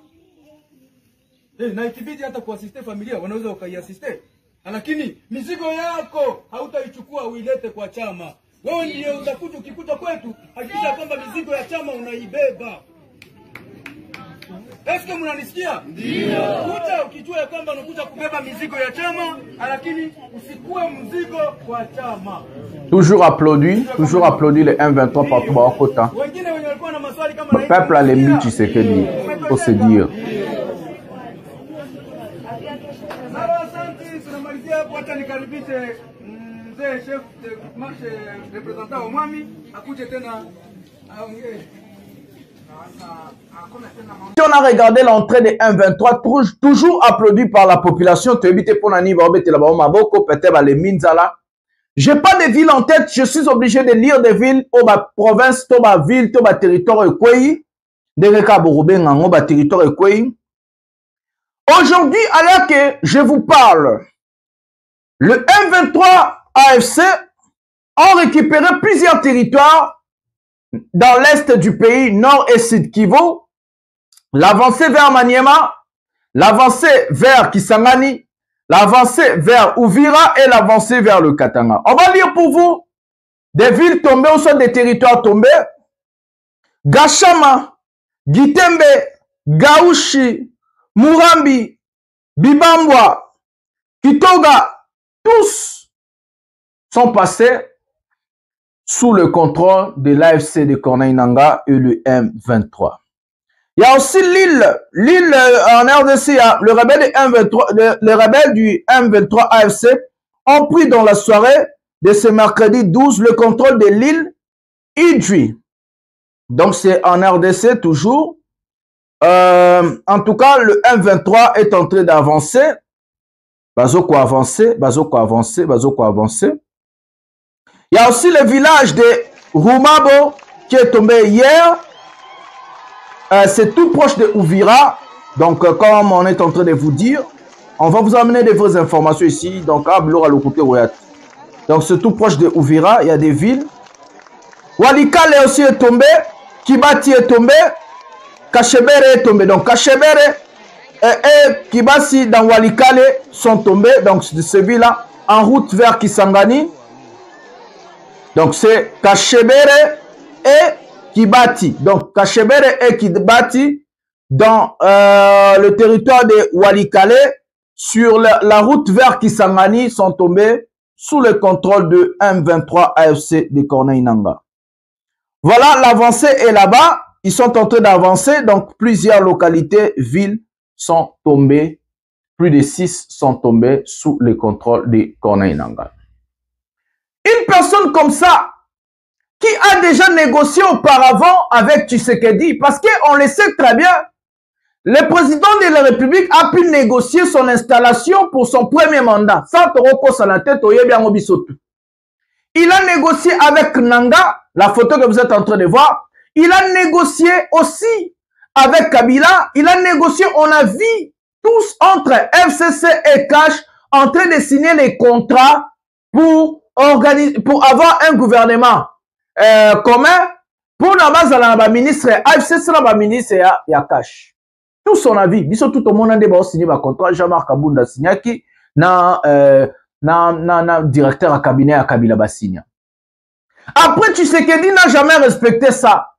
Na ikibidi hata kuasiste familia wanaweza wakaiasiste. Lakini mizigo yako hautaichukua uilete kwa chama. Wewe ndiye utakuja ukikuja kwetu, hakikisha kwamba mizigo ya chama unaibeba. Eske mnanisikia? Ndio. Kuja ukijua kwamba unakuja kubeba mizigo ya chama, lakini usikue mzigo kwa chama. Toujours applaudi le 1-23 partout dans Kota. Wengine wenye walikuwa na maswali kama le peuple a l'ennemi qui s'est fait dire, faut se dire. Asante, tunamalizia hapo, acha nikaribishe mzee chef de marche representant wa Mwami akuje tena aongee. Si on a regardé l'entrée de 1-23, toujours applaudi par la population, je n'ai pas de ville en tête, je suis obligé de lire des villes, au province, au ville, au territoire, aujourd'hui, alors que je vous parle, le M23 AFC ont récupéré plusieurs territoires dans l'est du pays, nord et sud Kivu, l'avancée vers Maniema, l'avancée vers Kisangani, l'avancée vers Uvira et l'avancée vers le Katanga. On va lire pour vous des villes tombées ou soit des territoires tombés. Gashama, Gitembe, Gauchi, Murambi, Bibambwa, Kitoga, tous sont passés sous le contrôle de l'AFC de Corneille Nangaa et le M23. Il y a aussi l'île en RDC, le rebelle du M23 AFC ont pris dans la soirée de ce mercredi 12, le contrôle de l'île Idjwi. Donc c'est en RDC toujours. En tout cas, le M23 est en train d'avancer. Bazoko avancé. Il y a aussi le village de Rumabo qui est tombé hier. C'est tout proche de Ouvira. Donc, comme on est en train de vous dire, on va vous amener des vraies informations ici. Donc, à Blour à le côté Ouéat. Donc, c'est tout proche de Ouvira. Il y a des villes. Walikale aussi est tombé. Kibati est tombé. Kachebere est tombé. Donc, Kachebere et Kibasi dans Walikale sont tombés. Donc, de ces villes-là, en route vers Kisangani. Donc, c'est Kachebere et Kibati. Donc, Kachebere et Kibati dans le territoire de Walikale, sur la route vers Kisangani, sont tombés sous le contrôle de M23 AFC de Corneille Nangaa. Voilà, l'avancée est là-bas. Ils sont en train d'avancer. Donc, plusieurs localités, villes sont tombées. Plus de 6 sont tombés sous le contrôle de Corneille Nangaa. Une personne comme ça, qui a déjà négocié auparavant avec Tshisekedi, parce qu'on le sait très bien, le président de la République a pu négocier son installation pour son premier mandat. Sans Toroko Salate, il a négocié avec Nangaa, la photo que vous êtes en train de voir. Il a négocié aussi avec Kabila. Il a négocié, on a vu tous entre FCC et Cash en train de signer les contrats pour avoir un gouvernement commun pour la base de la ministre FCC, la ministre il y a Cash. Tout son avis, biso tout le monde a signé un contrat. Jean-Marc Kabunda signaki na directeur à cabinet à Kabila Basigna. Après, Tshisekedi n'a jamais respecté ça.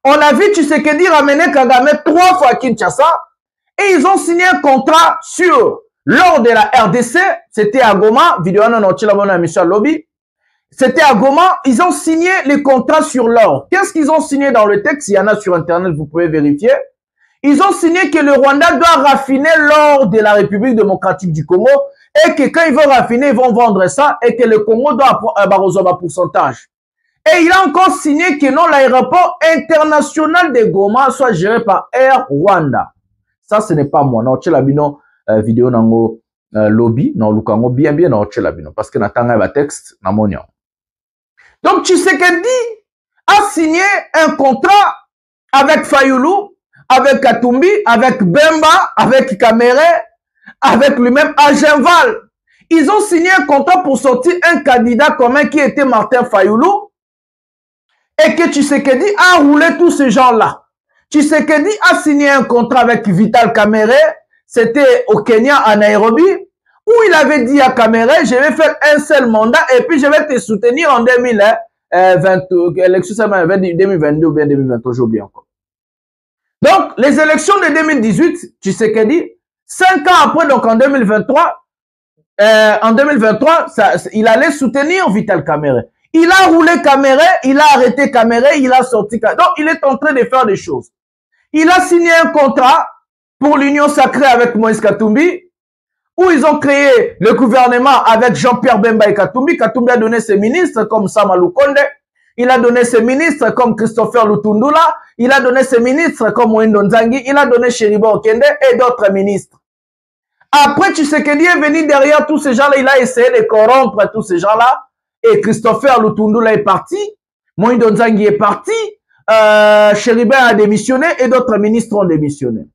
On a vu Tshisekedi ramener Kagame 3 fois à Kinshasa et ils ont signé un contrat sur lors de la RDC. C'était à Goma, vidéo à Michel Lobby. C'était à Goma, ils ont signé les contrats sur l'or. Qu'est-ce qu'ils ont signé dans le texte? Il y en a sur Internet, vous pouvez vérifier. Ils ont signé que le Rwanda doit raffiner l'or de la République démocratique du Congo et que quand ils vont raffiner, ils vont vendre ça et que le Congo doit avoir un pourcentage. Et il a encore signé que non, l'aéroport international de Goma soit géré par Air Rwanda. Ça, ce n'est pas moi. Non, tu l'as vu, non, vidéo nango lobby, non, lukango bien, non, tu l'as vu, non, parce que n'attendait pas texte, n'a mon nom. Donc, Tshisekedi a signé un contrat avec Fayoulou, avec Katumbi, avec Bemba, avec Kamere, avec lui-même Agenval. Ils ont signé un contrat pour sortir un candidat commun qui était Martin Fayoulou et que Tshisekedi a roulé tous ces gens-là. Tshisekedi a signé un contrat avec Vital Kamere, c'était au Kenya, à Nairobi, où il avait dit à Kamere, je vais faire un seul mandat et puis je vais te soutenir en 2022 ou bien 2023, j'ai oublié encore. Donc, les élections de 2018, Tshisekedi, 5 ans après, donc en 2023, il allait soutenir Vital Kamere. Il a roulé Kamere, il a arrêté Kamere, il a sorti Kamere. Donc, il est en train de faire des choses. Il a signé un contrat pour l'Union sacrée avec Moïse Katumbi, où ils ont créé le gouvernement avec Jean-Pierre Bemba et Katumbi. Katumbi a donné ses ministres comme Sama Lukonde. Il a donné ses ministres comme Christopher Lutundula. Il a donné ses ministres comme Moïndo Nzangi. Il a donné Cheribo Okende et d'autres ministres. Après, Tshisekedi est venu derrière tous ces gens-là. Il a essayé de corrompre tous ces gens-là. Et Christopher Lutundula est parti. Moïndo Nzangi est parti. Cheribo a démissionné et d'autres ministres ont démissionné.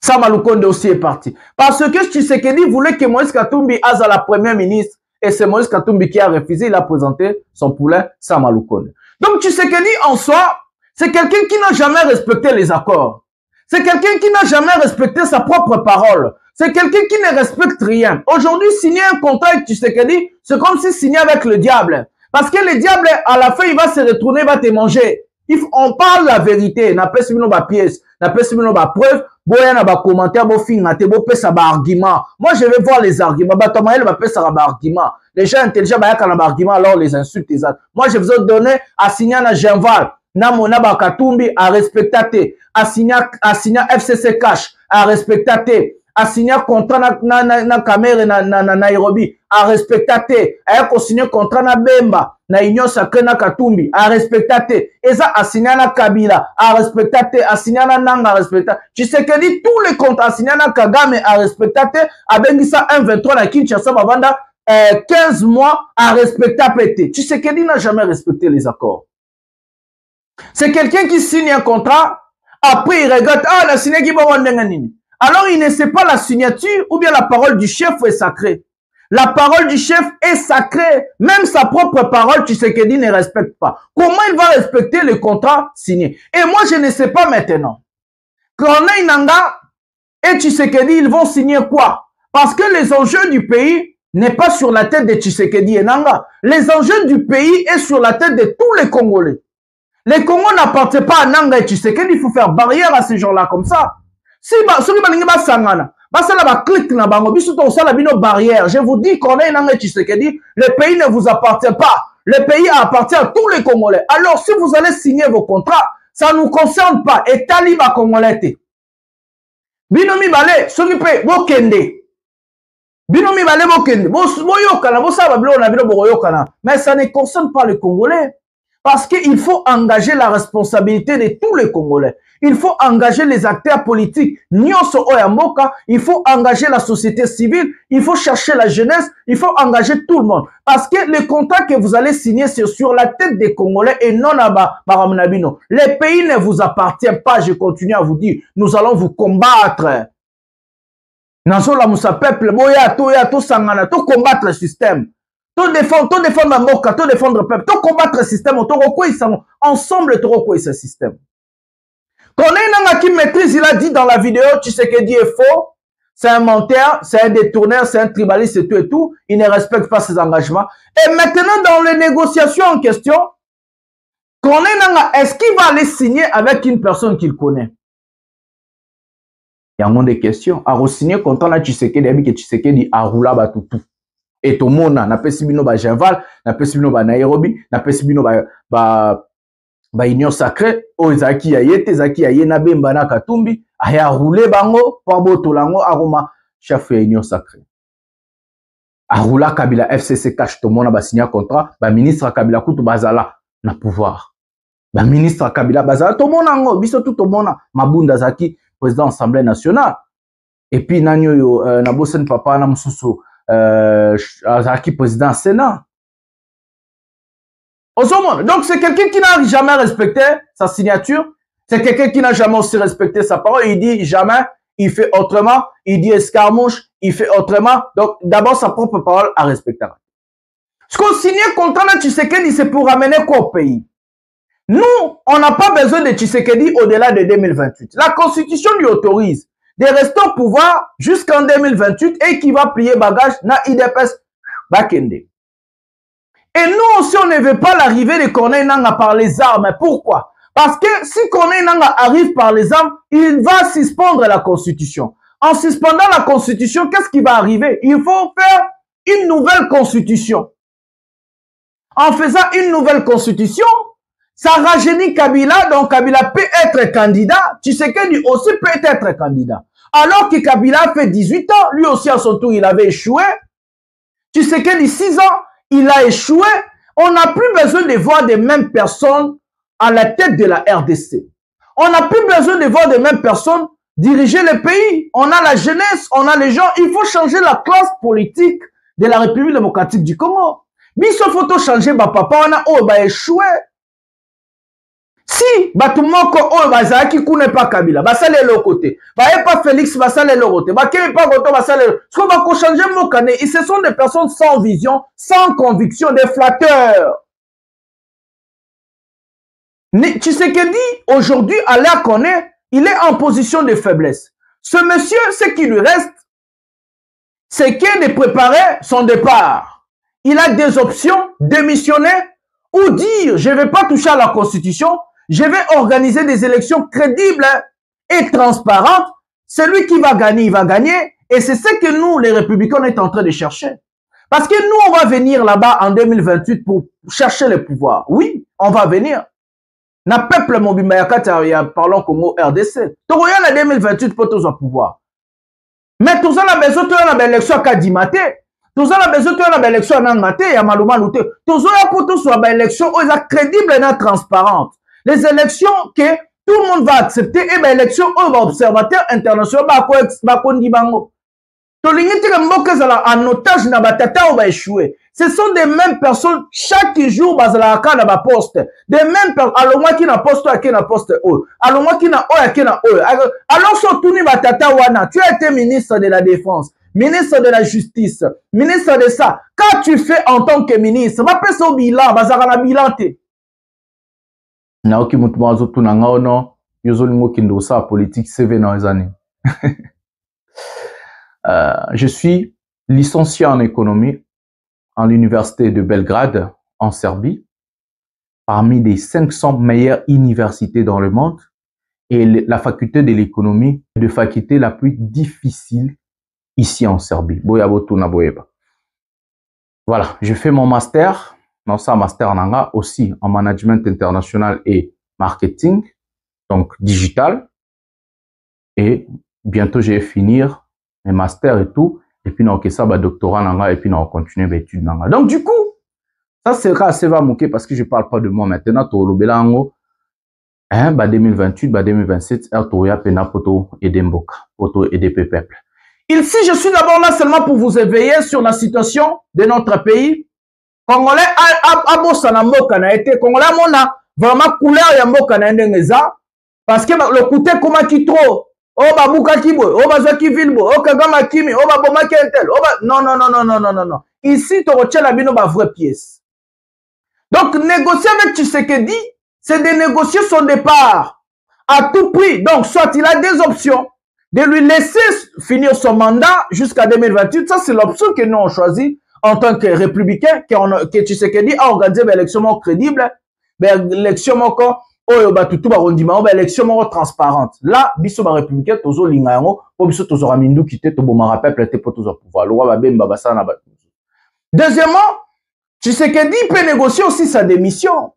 Sama Lukonde aussi est parti. Parce que Tshisekedi voulait que Moïse Katumbi aille à la première ministre. Et c'est Moïse Katumbi qui a refusé, il a présenté son poulain Sama Lukonde. Donc Tshisekedi en soi, c'est quelqu'un qui n'a jamais respecté les accords. C'est quelqu'un qui n'a jamais respecté sa propre parole. C'est quelqu'un qui ne respecte rien. Aujourd'hui, signer un contrat avec Tshisekedi, c'est comme si signer avec le diable. Parce que le diable, à la fin, il va se retourner, il va te manger. On parle la vérité. N'a pas suivi nos pièces, n'a pas suivi nos preuves. Boya na ba commentaire, bo finga te bo pesa ba argument. Moi je vais voir les arguments. Ba tomael ba pesa ba argument. Les gens intelligents ba yaka na ba argument alors les insultes les autres. Moi je vous ai donné à signer na Genval, na mona ba Katumbi à respecter, à signer FCC Cash à respecter, a signé un contrat na Cameroun na Nairobi, a respecté, a signé un contrat na Bemba, na Union Sacrée na Katumbi, a respecté, et ça a signé na Kabila, a respecté, a signé na Nanga, a respecté. Tu sais que dit tous les contrats a signé na Kagame, a respecté, a Bengisa 1-23 na Kinshasa, Bavanda, 15 mois a respecté à péter. Tu sais que dit n'a jamais respecté les accords. C'est quelqu'un qui signe un contrat, après il regarde, ah, la signature qui va nini. Alors il ne sait pas la signature ou bien la parole du chef est sacrée. La parole du chef est sacrée. Même sa propre parole, tu sais qu'il ne respecte pas. Comment il va respecter le contrat signé? Et moi, je ne sais pas maintenant. Corneille Nangaa et Tshisekedi, ils vont signer quoi? Parce que les enjeux du pays n'est pas sur la tête de Tshisekedi et Nangaa. Les enjeux du pays est sur la tête de tous les Congolais. Les Congos n'appartiennent pas à Nangaa et Tshisekedi, il faut faire barrière à ces gens-là comme ça. Si ceux qui va sangana, ça la clique na bango, biso to sala bino barrière. Je vous dis Corneille Nangaa et Tshisekedi, le pays ne vous appartient pas. Le pays appartient à tous les Congolais. Alors si vous allez signer vos contrats, ça ne nous concerne pas. Et taliba Congolais. Binomi balé, ceux qui paient, bokende. Binomi balé, bokende. Boyokana, bosaba bilo na bilo boyokana. Mais ça ne concerne pas les Congolais. Parce qu'il faut engager la responsabilité de tous les Congolais. Il faut engager les acteurs politiques. Nyonso Oyamboka, il faut engager la société civile. Il faut chercher la jeunesse. Il faut engager tout le monde. Parce que le contrat que vous allez signer, c'est sur la tête des Congolais et non à Baramnabino. Les pays ne vous appartiennent pas. Je continue à vous dire, nous allons vous combattre. Nazola Moussa peuple, boya, to sangana, to combattre le système. To défendre la moka, to défendre le peuple, to combattre le système, ensemble, to rekoy ce système. Corneille Nangaa qui maîtrise, il a dit dans la vidéo, tu sais que dit est faux, c'est un menteur, c'est un détourneur, c'est un tribaliste et tout, il ne respecte pas ses engagements. Et maintenant, dans les négociations en question, Corneille Nangaa, est-ce qu'il va aller signer avec une personne qu'il connaît? Il y a un monde de questions. A re-signer contre la Tshisekedi, que Tshisekedi a roulé batutu. Et tout le monde, n'a pas signé ba Genval, n'a pas signé ba Nairobi, n'a pas signé ba Union Sacrée, o Zaki Ayete, Zaki Ayena Bemba na Katumbi, a roulé bango, pour botolango, aroma, chef de Union Sacrée. A roulé Kabila FCC cache tout le monde, ba signé contrat, ba ministre Kabila Koutou Bazala, na pouvoir. Ba ministre Kabila Bazala, tout le monde ango, biso tout le monde, Mabunda Zaki, président de l'Assemblée nationale. Et puis, Nanyo, Nabosen Papa, Namsusu, Zaki, président du Sénat. Donc, c'est quelqu'un qui n'a jamais respecté sa signature. C'est quelqu'un qui n'a jamais aussi respecté sa parole. Il dit jamais, il fait autrement. Il dit escarmouche, il fait autrement. Donc, d'abord, sa propre parole à respecter. Ce qu'on signe contre la Tshisekedi, c'est pour ramener quoi au pays? Nous, on n'a pas besoin de Tshisekedi au-delà de 2028. La Constitution lui autorise de rester au pouvoir jusqu'en 2028 et qui va plier bagage na IDPS Bakende. Et nous aussi, on ne veut pas l'arrivée de Corneille Nangaa par les armes. Pourquoi? Parce que si Corneille Nangaa arrive par les armes, il va suspendre la Constitution. En suspendant la Constitution, qu'est-ce qui va arriver? Il faut faire une nouvelle Constitution. En faisant une nouvelle Constitution, ça rajeunit Kabila, donc Kabila peut être candidat. Tshisekedi aussi peut être candidat. Alors que Kabila fait 18 ans, lui aussi à son tour, il avait échoué. Tshisekedi 6 ans, il a échoué. On n'a plus besoin de voir des mêmes personnes à la tête de la RDC. On n'a plus besoin de voir des mêmes personnes diriger le pays. On a la jeunesse, on a les gens. Il faut changer la classe politique de la République démocratique du Congo. Mais il faut changer, papa, on a échoué. Si, batumoko o bazaki kune pas Kabila, basale le côté. Ba pas Félix, basale le côté. Ba kene pas Goto, basale. Ce qu'on va changer mokane, et ce sont des personnes sans vision, sans conviction, des flatteurs. Tu sais que dit aujourd'hui, à l'heure qu'on est, il est en position de faiblesse. Ce monsieur, ce qui lui reste, c'est qu'il de préparer son départ. Il a des options, démissionner ou dire, je ne vais pas toucher à la Constitution. Je vais organiser des élections crédibles et transparentes. Celui qui va gagner, il va gagner. Et c'est ce que nous, les républicains, on est en train de chercher. Parce que nous, on va venir là-bas en 2028 pour chercher le pouvoir. Oui, on va venir. Na peuple Mobimba Yakata, parlons Congo RDC. Toroyan en 2028 pour tous au pouvoir. Mais tout ça, on a besoin de l'élection à Dimate. Tout ça, on a besoin de l'élection à Nangate, à Maluma Louté. Tout ça, pour tout soit l'élection, ils sont crédibles et transparentes. Les élections que tout le monde va accepter, et bien l'élection, observateur international, va kondi bango. En otage, na batata, on va échouer. Ce sont des mêmes personnes, chaque jour, bazalaka na ba poste. Des mêmes personnes, alors moi qui na poste, qui na poste, alors moi qui na qui na alors surtout ni batata wana, tu as été ministre de la Défense, ministre de la Justice, ministre de ça. Quand tu fais en tant que ministre, va passer au bilan, bazara na bilan te. Naoki mutumazo tunanga ono, yozo lingo kindosa politique CV dans les années. Je suis licencié en économie à l'université de Belgrade, en Serbie, parmi les 500 meilleures universités dans le monde, et la faculté de l'économie est la faculté la plus difficile ici en Serbie. Voilà, je fais mon master, non ça master nanga aussi en management international et marketing, donc digital, et bientôt je vais finir mes masters et tout, et puis on ça bah doctorat nanga, et puis on continue mes études nanga. Donc du coup, ça sera assez va mouquer parce que je parle pas de moi maintenant. To lobelango, hein, bah 2028, bah 2027, toya pena poto et demboka, poto et des peuple. Ici, je suis d'abord là seulement pour vous éveiller sur la situation de notre pays. Congolais a bossa na mboka na été Congolais mona vraiment couleur ya mboka na ndengeza parce que le côté comment qui trop. Oh babuka kibo, oh bazaki vilbo, oh kagama kimi, oh baboma kentel, oh non non non non non non non non. Ici tu retiens la bino ba vraie pièce. Donc négocier avec Tshisekedi, c'est de négocier son départ à tout prix. Donc soit il a des options de lui laisser finir son mandat jusqu'à 2028, ça c'est l'option que nous on choisit en tant que républicain que Tshisekedi a organisé une élection crédible, une élection encore oyo batutu barondima ba élection transparente. Là biso ba républicain tozo linga yango po biso tozo ramindu kité to bomara peuple te po tozo pouvoir loi ba bemba basana na ba. Deuxièmement, Tshisekedi peut négocier aussi sa démission.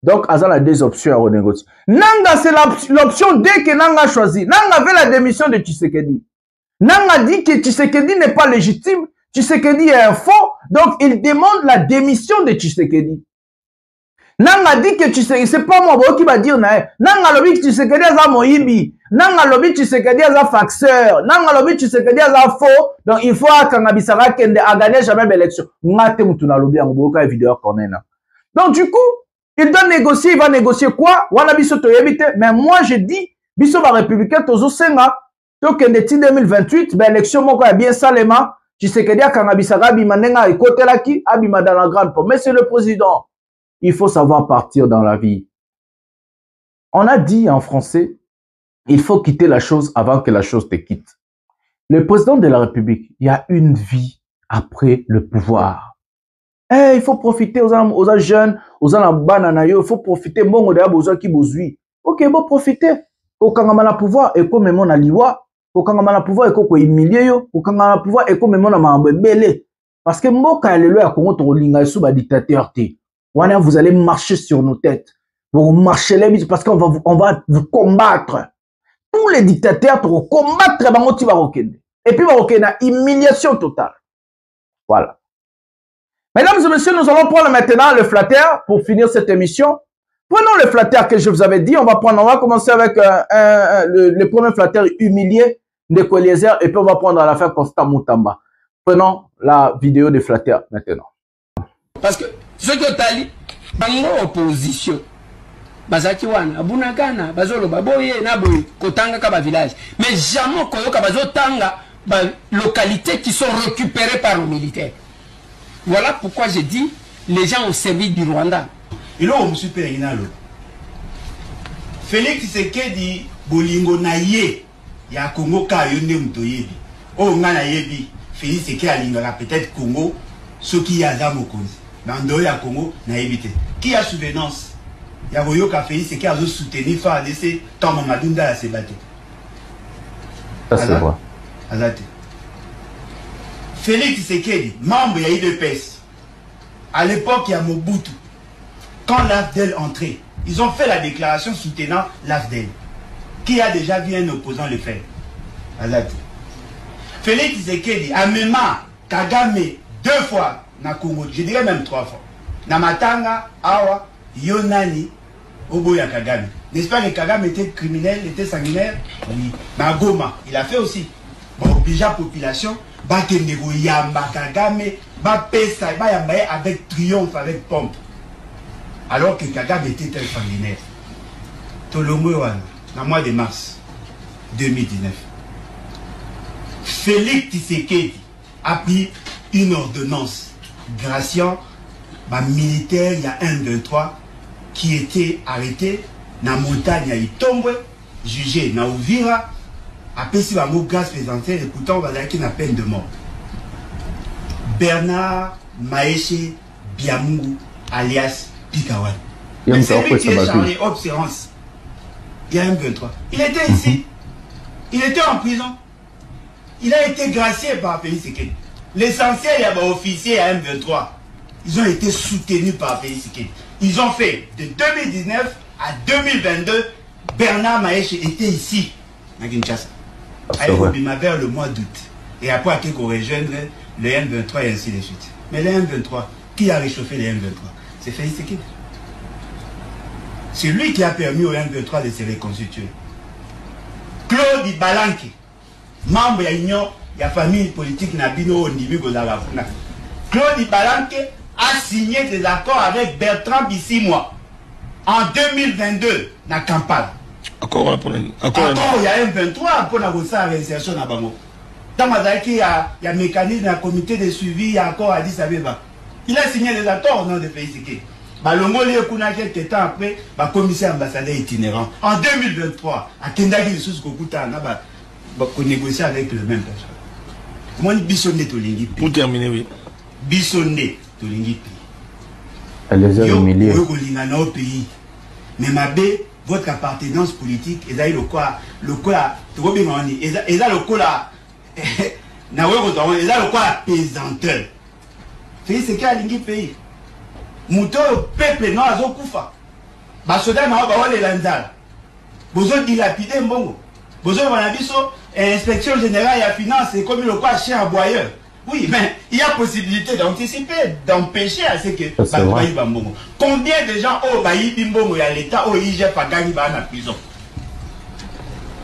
Donc azal a deux options à renégocier. Nanga c'est l'option dès que Nanga choisi. Nanga veut la démission de Tshisekedi. Nanga dit que Tshisekedi n'est pas légitime, Tshisekedi est un faux, donc il demande la démission de Tshisekedi. Nanga dit que Tshisekedi, c'est pas moi qui va dire nae. Nanga lobi que Tshisekedi a moyibi. Nanga lobi Tshisekedi a faxeur. Nanga lobi Tshisekedi a faux. Donc il faut que Kangabisara kende a gagné jamais l'élection. Ngate mutuna lobi en boka vidéo konena. Donc du coup, il doit négocier, il va négocier quoi? Wana biso to yebite. Mais moi je dis, biso ba républicain tozo senga. To kende ti 2028, ben élection moko ya bien salema. Tshisekedi a Kangabisara bimanenga ekote laki, abima dans la grande pomme. Mais c'est le président. Il faut savoir partir dans la vie. On a dit en français, il faut quitter la chose avant que la chose te quitte. Le président de la République, il y a une vie après le pouvoir. Eh, il faut profiter aux jeunes, aux bananayo, il faut profiter mongo de aux qui bozui. Ok, bon profiter. Au kangamana pouvoir et comme mon aliwa, au kangamana pouvoir et ko humilier yo, au kangamana pouvoir et comme mon amambe belé. Parce que mboka le loi Congo to linga sous ba dictateur te. Vous allez marcher sur nos têtes. Vous marchez les bises parce qu'on va vous combattre. Tous les dictateurs te combattre et puis humiliation totale. Voilà. Mesdames et messieurs, nous allons prendre maintenant le flatteur pour finir cette émission. Prenons le flatteur que je vous avais dit. On va commencer avec le premier flatteur humilié de Koliezer et puis on va prendre à la fin Constant Moutamba. Prenons la vidéo de flatteur maintenant. Parce que ce que tu as dit, bango opposition, bazaki wana, abunakana, bazolo baboye na boye, kotanga ka ba village. Mais jamais koyoka bazotanga ba localités qui sont récupérées par les militaires. Voilà pourquoi j'ai dit, les gens ont servi du Rwanda. Et là, on me super inalo. Félix Tshisekedi bolingo na ye ya Congo ka yonde mtoyebi. Oh ngana yebi, Félix Tshisekedi alingaka peut-être Congo, ce qui y a dans Mokonzi. Dans le Congo, qui a souvenance? Il y a un Félix qui a soutenu FARDC tant Mamadou Ndala s'est battu. Ça c'est vrai. Félix Tshisekedi, membre de l'UDPS. À l'époque, il y a Mobutu. Quand l'AFDEL entrait, ils ont fait la déclaration soutenant l'AFDEL. Qui a déjà vu un opposant le faire? Félix Tshisekedi a même Kagame 2 fois na Congo, je dirais même 3 fois. Na Matanga, Awa, Yonani, Oboya Kagame. N'est-ce pas que Kagame était criminel, était sanguinaire? Oui. Na Goma, il a fait aussi. Bon, oblige la population, Bakenego Yamba Kagame, Bapesa, Bayamba avec triomphe, avec pompe. Alors que Kagame était très sanguinaire. Tolongo Wana, dans le mois de mars 2019. Félix Tshisekedi a pris une ordonnance graciant un militaire, il y a 1-2-3 qui était arrêté dans la montagne à Itombwe, jugé dans Ouvira, après si la grâce présidentielle, et pourtant on va dire qu'il a peine de mort. Bernard Maeshe Biamungu, alias Pikawan. C'est lui qui est chargé observance. Il y a M23. Il était ici. Il était en prison. Il a été gracié par Félix Tshisekedi. L'essentiel, il y a des officiers à M23. Ils ont été soutenus par Félix Tshisekedi. Ils ont fait de 2019 à 2022, Bernard Maeshe était ici, à Kinshasa. Il m'a vers le mois d'août. Et après, il faut rejoindre le M23 et ainsi de suite. Mais le M23, qui a réchauffé le M23? C'est Félix Tshisekedi. C'est lui qui a permis au M23 de se reconstituer. Claude Balanke, membre de l'Union, de la famille politique Nabino Ondimi Gozalafuna. Claude Balanke a signé des accords avec Bertrand Bissimois en 2022 dans Kampala. Encore il y a M23 pour la réinsertion dans Bango. Dans il y a un mécanisme, un comité de suivi, il y a encore Addis Abeba. Il a signé des accords au nom de Félix Tshisekedi. Balongo Kuna quelques temps après, commissaire ambassadeur itinérant. En 2023, à Kendagi, les choses qu'on négocie avec le même personne. Moi, Bissonné Tolingi. Pour terminer, oui. Bissonné Tolingi. Elle les a humiliés. Au pays. Mais ma bé, votre appartenance politique, et là, le quoi, et là, le quoi, pesanteur. C'est ce qu'il y a dans pays. Mouto peuple non azokufa. Basoda na ba wale lanzala. Bozo dilapider mbongo. Bozo banabiso inspection générale ya finance et comme le quoi chien aboyeur. Oui, mais il y a possibilité d'anticiper, d'empêcher à ce que bayi bambongo. Combien de gens au bayi bimbongo ya l'état au IGF a gagné ba na prison.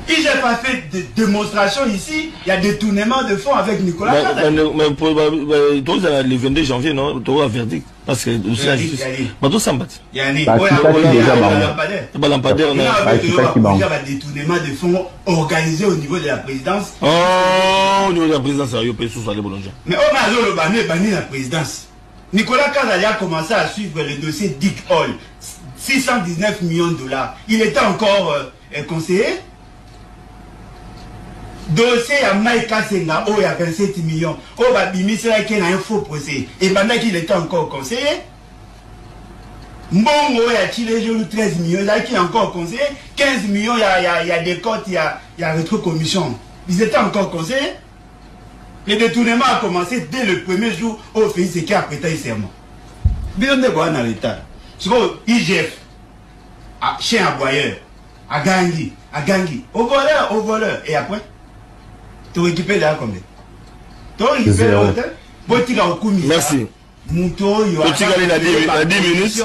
IGF a fait des démonstrations ici, il y a détournement de fonds avec Nicolas. Mais pour le 22 janvier, non, tu as un verdict. Parce que aussi la justice. Mais tout ça, il y a un lampadaire. Il y a un détournement de fonds organisé au niveau de la présidence. Oh, au niveau de la présidence, il y a un peu sous les boulangers. Mais on a banni la présidence. Nicolas Kazali a commencé à suivre le dossier Dick Hall. 619 millions de dollars. Il était encore conseiller. Dossier à Maïka Senga, il y a 27 millions. Oh, Bimisi, il y a un faux procès. Et pendant qu'il était encore conseiller, Mbongo, il y a tiré 13 millions. Là, qui est encore conseiller, 15 millions, il y a des cotes, il y a rétrocommission. Ils étaient encore conseillers. Le détournement a commencé dès le premier jour où Félix Tshisekedi a prêté serment. Bien de voir dans l'état. C'est comme IGF, chien aboyeur, à Gangui, au voleur, et après. Tu récupères là combien? Tu récupères là. Merci. Mouto, il y a 10 minutes.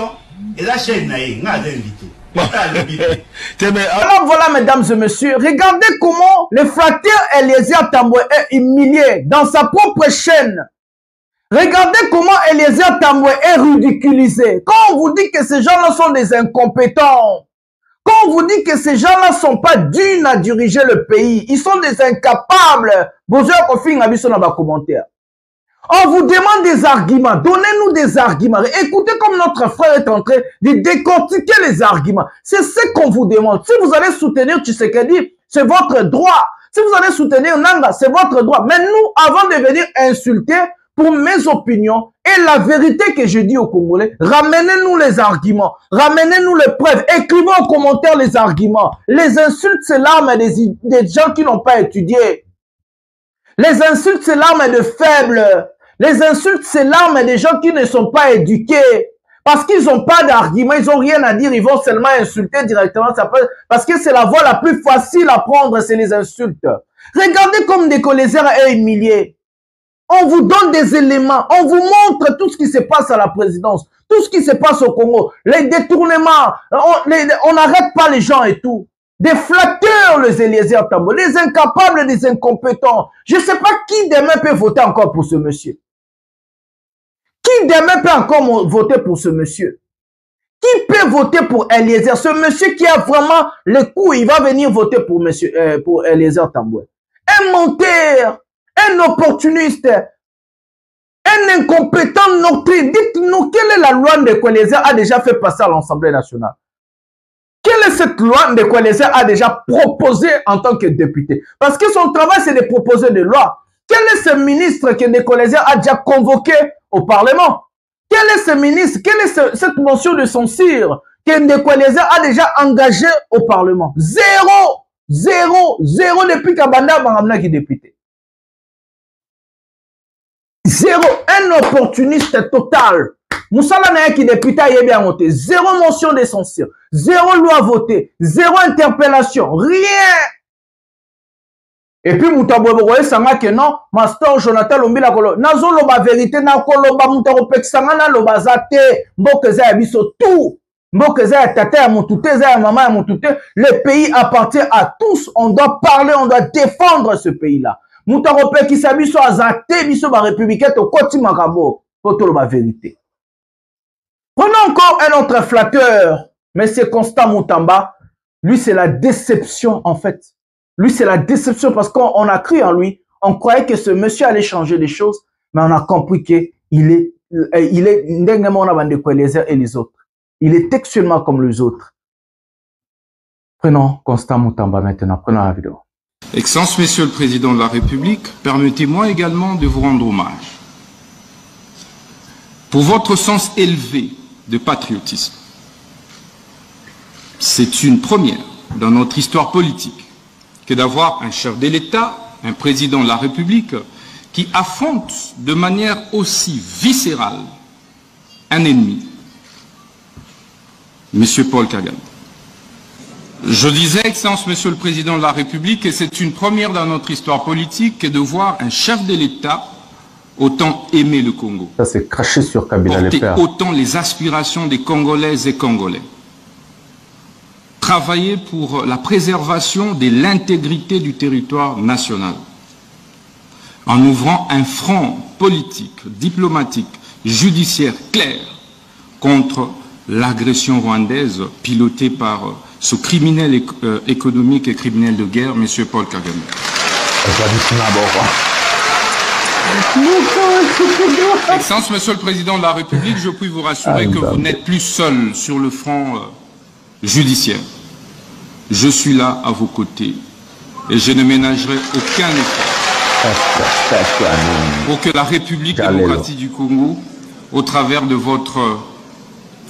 Et la chaîne, il y a invité. Alors voilà, mesdames et messieurs, regardez comment le fracteur Eliezer Tambwe est humilié dans sa propre chaîne. Regardez comment Eliezer Tambwe est ridiculisé. Quand on vous dit que ces gens-là sont des incompétents, quand on vous dit que ces gens-là ne sont pas dignes à diriger le pays, ils sont des incapables. On vous demande des arguments. Donnez-nous des arguments. Écoutez comme notre frère est en train de décortiquer les arguments. C'est ce qu'on vous demande. Si vous allez soutenir Tshisekedi, c'est votre droit. Si vous allez soutenir Nanga, c'est votre droit. Mais nous, avant de venir insulter, pour mes opinions et la vérité que je dis aux Congolais, ramenez-nous les arguments, ramenez-nous les preuves, écrivez en commentaire les arguments. Les insultes, c'est l'arme des gens qui n'ont pas étudié. Les insultes, c'est l'arme de faibles. Les insultes, c'est l'arme des gens qui ne sont pas éduqués. Parce qu'ils n'ont pas d'argument, ils n'ont rien à dire, ils vont seulement insulter directement. Parce que c'est la voie la plus facile à prendre, c'est les insultes. Regardez comme Ndekoleza est humilié. On vous donne des éléments, on vous montre tout ce qui se passe à la présidence, tout ce qui se passe au Congo, les détournements, on n'arrête pas les gens et tout. Des flatteurs, les Eliezer Tambo, les incapables, les incompétents. Je ne sais pas qui demain peut voter encore pour ce monsieur. Qui demain peut encore voter pour ce monsieur? Qui peut voter pour Eliezer? Ce monsieur qui a vraiment le coup, il va venir voter pour monsieur, pour Eliezer Tambo. Un menteur, un opportuniste, un incompétent nocturne. Dites-nous, quelle est la loi Ndekoleza a déjà fait passer à l'Assemblée nationale? Quelle est cette loi Ndekoleza a déjà proposée en tant que député? Parce que son travail, c'est de proposer des lois. Quel est ce ministre que Ndekoleza a déjà convoqué au Parlement? Quel est ce ministre? Quelle est cette motion de censure que Ndekoleza a déjà engagé au Parlement? Zéro! Zéro! Zéro depuis qu'Abanda Baramna qui est député. Zéro! Un opportuniste total. Moussala Naya qui est député a bien voté. Zéro motion de censure. Zéro loi votée. Zéro interpellation. Rien! Et puis Moutaboué Sanga que non, Master Jonathan Lombila Kolo. Nazo loba vérité na koloba Moutaboué Sanga na loba zate. Mbokeza ya biso tout. Mbokeza ya tata ya moutouté, ya maman ya moutouté. Le pays appartient à tous. On doit parler, on doit défendre ce pays-là. Moutaboué qui s'abisso à zate, biso ba républicain au Koti Makabo. Poto loba vérité. Prenons encore un autre flatteur. Mais c'est Constant Moutamba. Lui, c'est la déception en fait. Lui, c'est la déception parce qu'on a cru en lui. On croyait que ce monsieur allait changer les choses, mais on a compris qu'il est et les autres. Il est textuellement comme les autres. Prenons Constant Moutamba maintenant. Prenons la vidéo. Excellence, Monsieur le Président de la République, permettez-moi également de vous rendre hommage pour votre sens élevé de patriotisme. C'est une première dans notre histoire politique que d'avoir un chef de l'État, un président de la République, qui affronte de manière aussi viscérale un ennemi, M. Paul Kagame. Je disais, Excellence, Monsieur le Président de la République, que c'est une première dans notre histoire politique que de voir un chef de l'État autant aimer le Congo. Ça c'est craché sur Kabila porter les frères. Autant les aspirations des Congolaises et Congolais. Travailler pour la préservation de l'intégrité du territoire national, en ouvrant un front politique, diplomatique, judiciaire clair contre l'agression rwandaise pilotée par ce criminel économique et criminel de guerre, M. Paul Kagame. Excellence, Monsieur le Président de la République, je puis vous rassurer que vous n'êtes plus seul sur le front judiciaire. Je suis là à vos côtés et je ne ménagerai aucun effort pour que la République démocratique du Congo, au travers de votre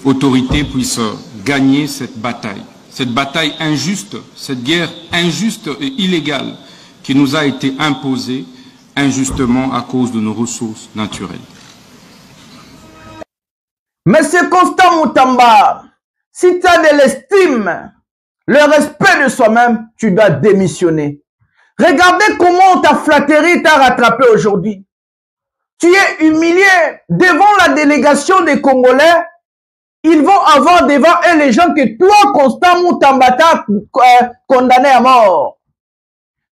autorité, puisse gagner cette bataille injuste, cette guerre injuste et illégale qui nous a été imposée injustement à cause de nos ressources naturelles. Monsieur Constant Moutamba, si tu as de l'estime, le respect de soi-même, tu dois démissionner. Regardez comment ta flatterie t'a rattrapé aujourd'hui. Tu es humilié devant la délégation des Congolais. Ils vont avoir devant eux les gens que toi, Constant Moutamba, t'as condamné à mort.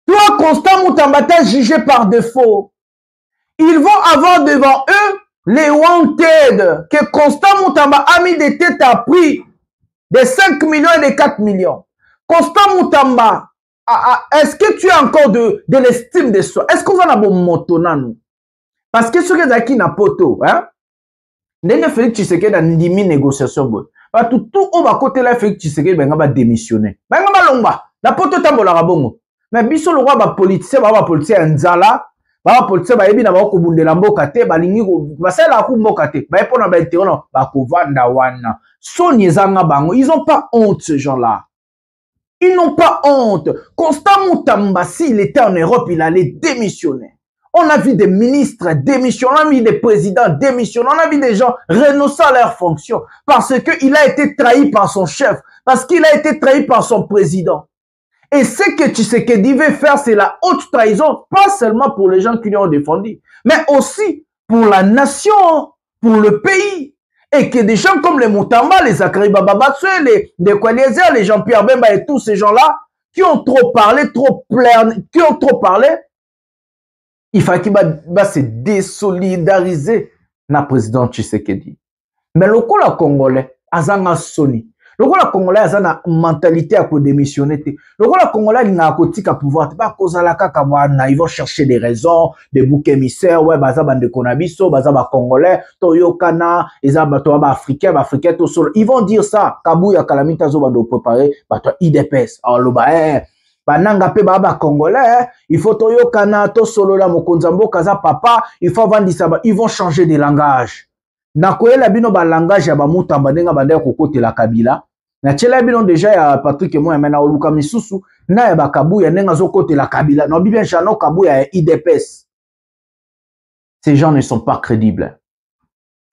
Toi, Constant Moutamba, t'as jugé par défaut. Ils vont avoir devant eux les wanted que Constant Moutamba a mis des têtes à prix de 5 millions et de 4 millions. Constant Moutamba, est-ce que tu as encore de l'estime de soi? Est-ce qu'on va avoir un moto? Parce que ce que tu as poto, hein? N'est-ce pas Félix Tshisekedi a une négociation. Tout au bas côté là, Félix Tshisekedi va démissionner. La poto tambola rabongo. Mais biso le roi politicien nzala, politicien ba yebi na ba ko bundela mboka te balingi ko basala ku mboka te. Ba epona ba interona ba ko vanda wana. Soni ezanga bango, ils ont pas honte ces gens-là. Ils n'ont pas honte. Constant Moutamba, s'il était en Europe, il allait démissionner. On a vu des ministres démissionner, on a vu des présidents démissionner, on a vu des gens renoncer à leur fonction parce qu'il a été trahi par son chef, parce qu'il a été trahi par son président. Et ce que Tshisekedi veut faire, c'est la haute trahison, pas seulement pour les gens qui l'ont défendu, mais aussi pour la nation, pour le pays. Et que des gens comme les Moutamba, les Zakari Bababatsue, les Kweliezer, les Jean-Pierre Bemba et tous ces gens-là, qui ont trop parlé, il faut qu'il va se désolidariser na président Tshisekedi. Mais le coup la Congolais, azanga soni. Le coup la Congolais azana mentalité à démissionner. Le coup la Congolais il n'a pas pouvoir. Pas cause la kakawana, ils vont chercher des raisons, des boucs émissaires, ouais, baza bande konabiso, baza ba Congolais, toyokana, ezaba toaba africain, tout seul. Ils vont dire ça. Kabuya kalamita zo bando préparer, bah toi IDPS. Alors le bah bananga pe baba Congolais, il faut toyokana, to solo la mokonzambo kaza papa, il faut vendre ça, ils vont changer de langage. Nakoyela bino ba langage ya ba mutamba ndenga banda kokote la Kabila. Na chela bino déjà ya Patrick moi mena oluka misusu na ya ba Kabuya ndenga zo kote la Kabila. No bien chano Kabuya ya IDPS. Ces gens ne sont pas crédibles.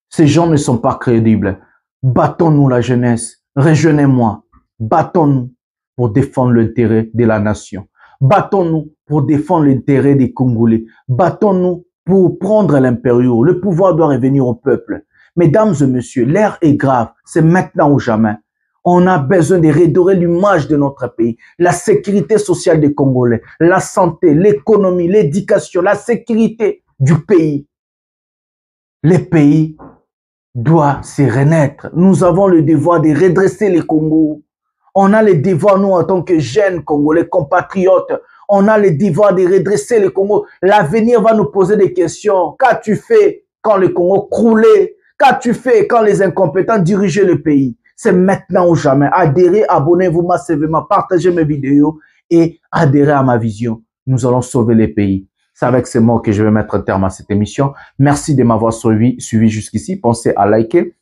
Ces gens ne sont pas crédibles. Battons-nous la jeunesse. Rejeunez-moi. Battons-nous pour défendre l'intérêt de la nation. Battons-nous pour défendre l'intérêt des Congolais. Battons-nous pour prendre l'impériaux. Le pouvoir doit revenir au peuple. Mesdames et messieurs, l'ère est grave. C'est maintenant ou jamais. On a besoin de redorer l'image de notre pays, la sécurité sociale des Congolais, la santé, l'économie, l'éducation, la sécurité du pays. Le pays doit se renaître. Nous avons le devoir de redresser les Congos. On a le devoir, nous, en tant que jeunes Congolais, compatriotes, on a le devoir de redresser le Congo. L'avenir va nous poser des questions. Qu'as-tu fait quand le Congo croulait? Qu'as-tu fait quand les incompétents dirigeaient le pays? C'est maintenant ou jamais. Adhérez, abonnez-vous massivement, partagez mes vidéos et adhérez à ma vision. Nous allons sauver les pays. C'est avec ces mots que je vais mettre un terme à cette émission. Merci de m'avoir suivi jusqu'ici. Pensez à liker,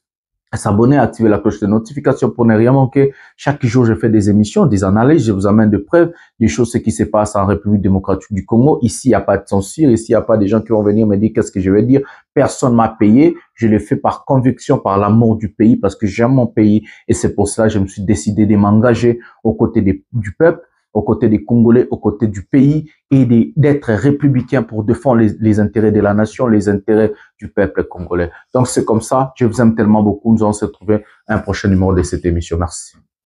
à s'abonner, à activer la cloche de notification pour ne rien manquer. Chaque jour, je fais des émissions, des analyses, je vous amène des preuves, des choses qui se passent en République démocratique du Congo. Ici, il n'y a pas de censure, ici, il n'y a pas des gens qui vont venir me dire qu'est-ce que je vais dire. Personne m'a payé. Je le fais par conviction, par l'amour du pays, parce que j'aime mon pays. Et c'est pour cela que je me suis décidé de m'engager aux côtés du peuple, aux côtés des Congolais, aux côtés du pays et d'être républicain pour défendre les intérêts de la nation, les intérêts du peuple congolais. Donc c'est comme ça, je vous aime tellement beaucoup. Nous allons se retrouver à un prochain numéro de cette émission. Merci.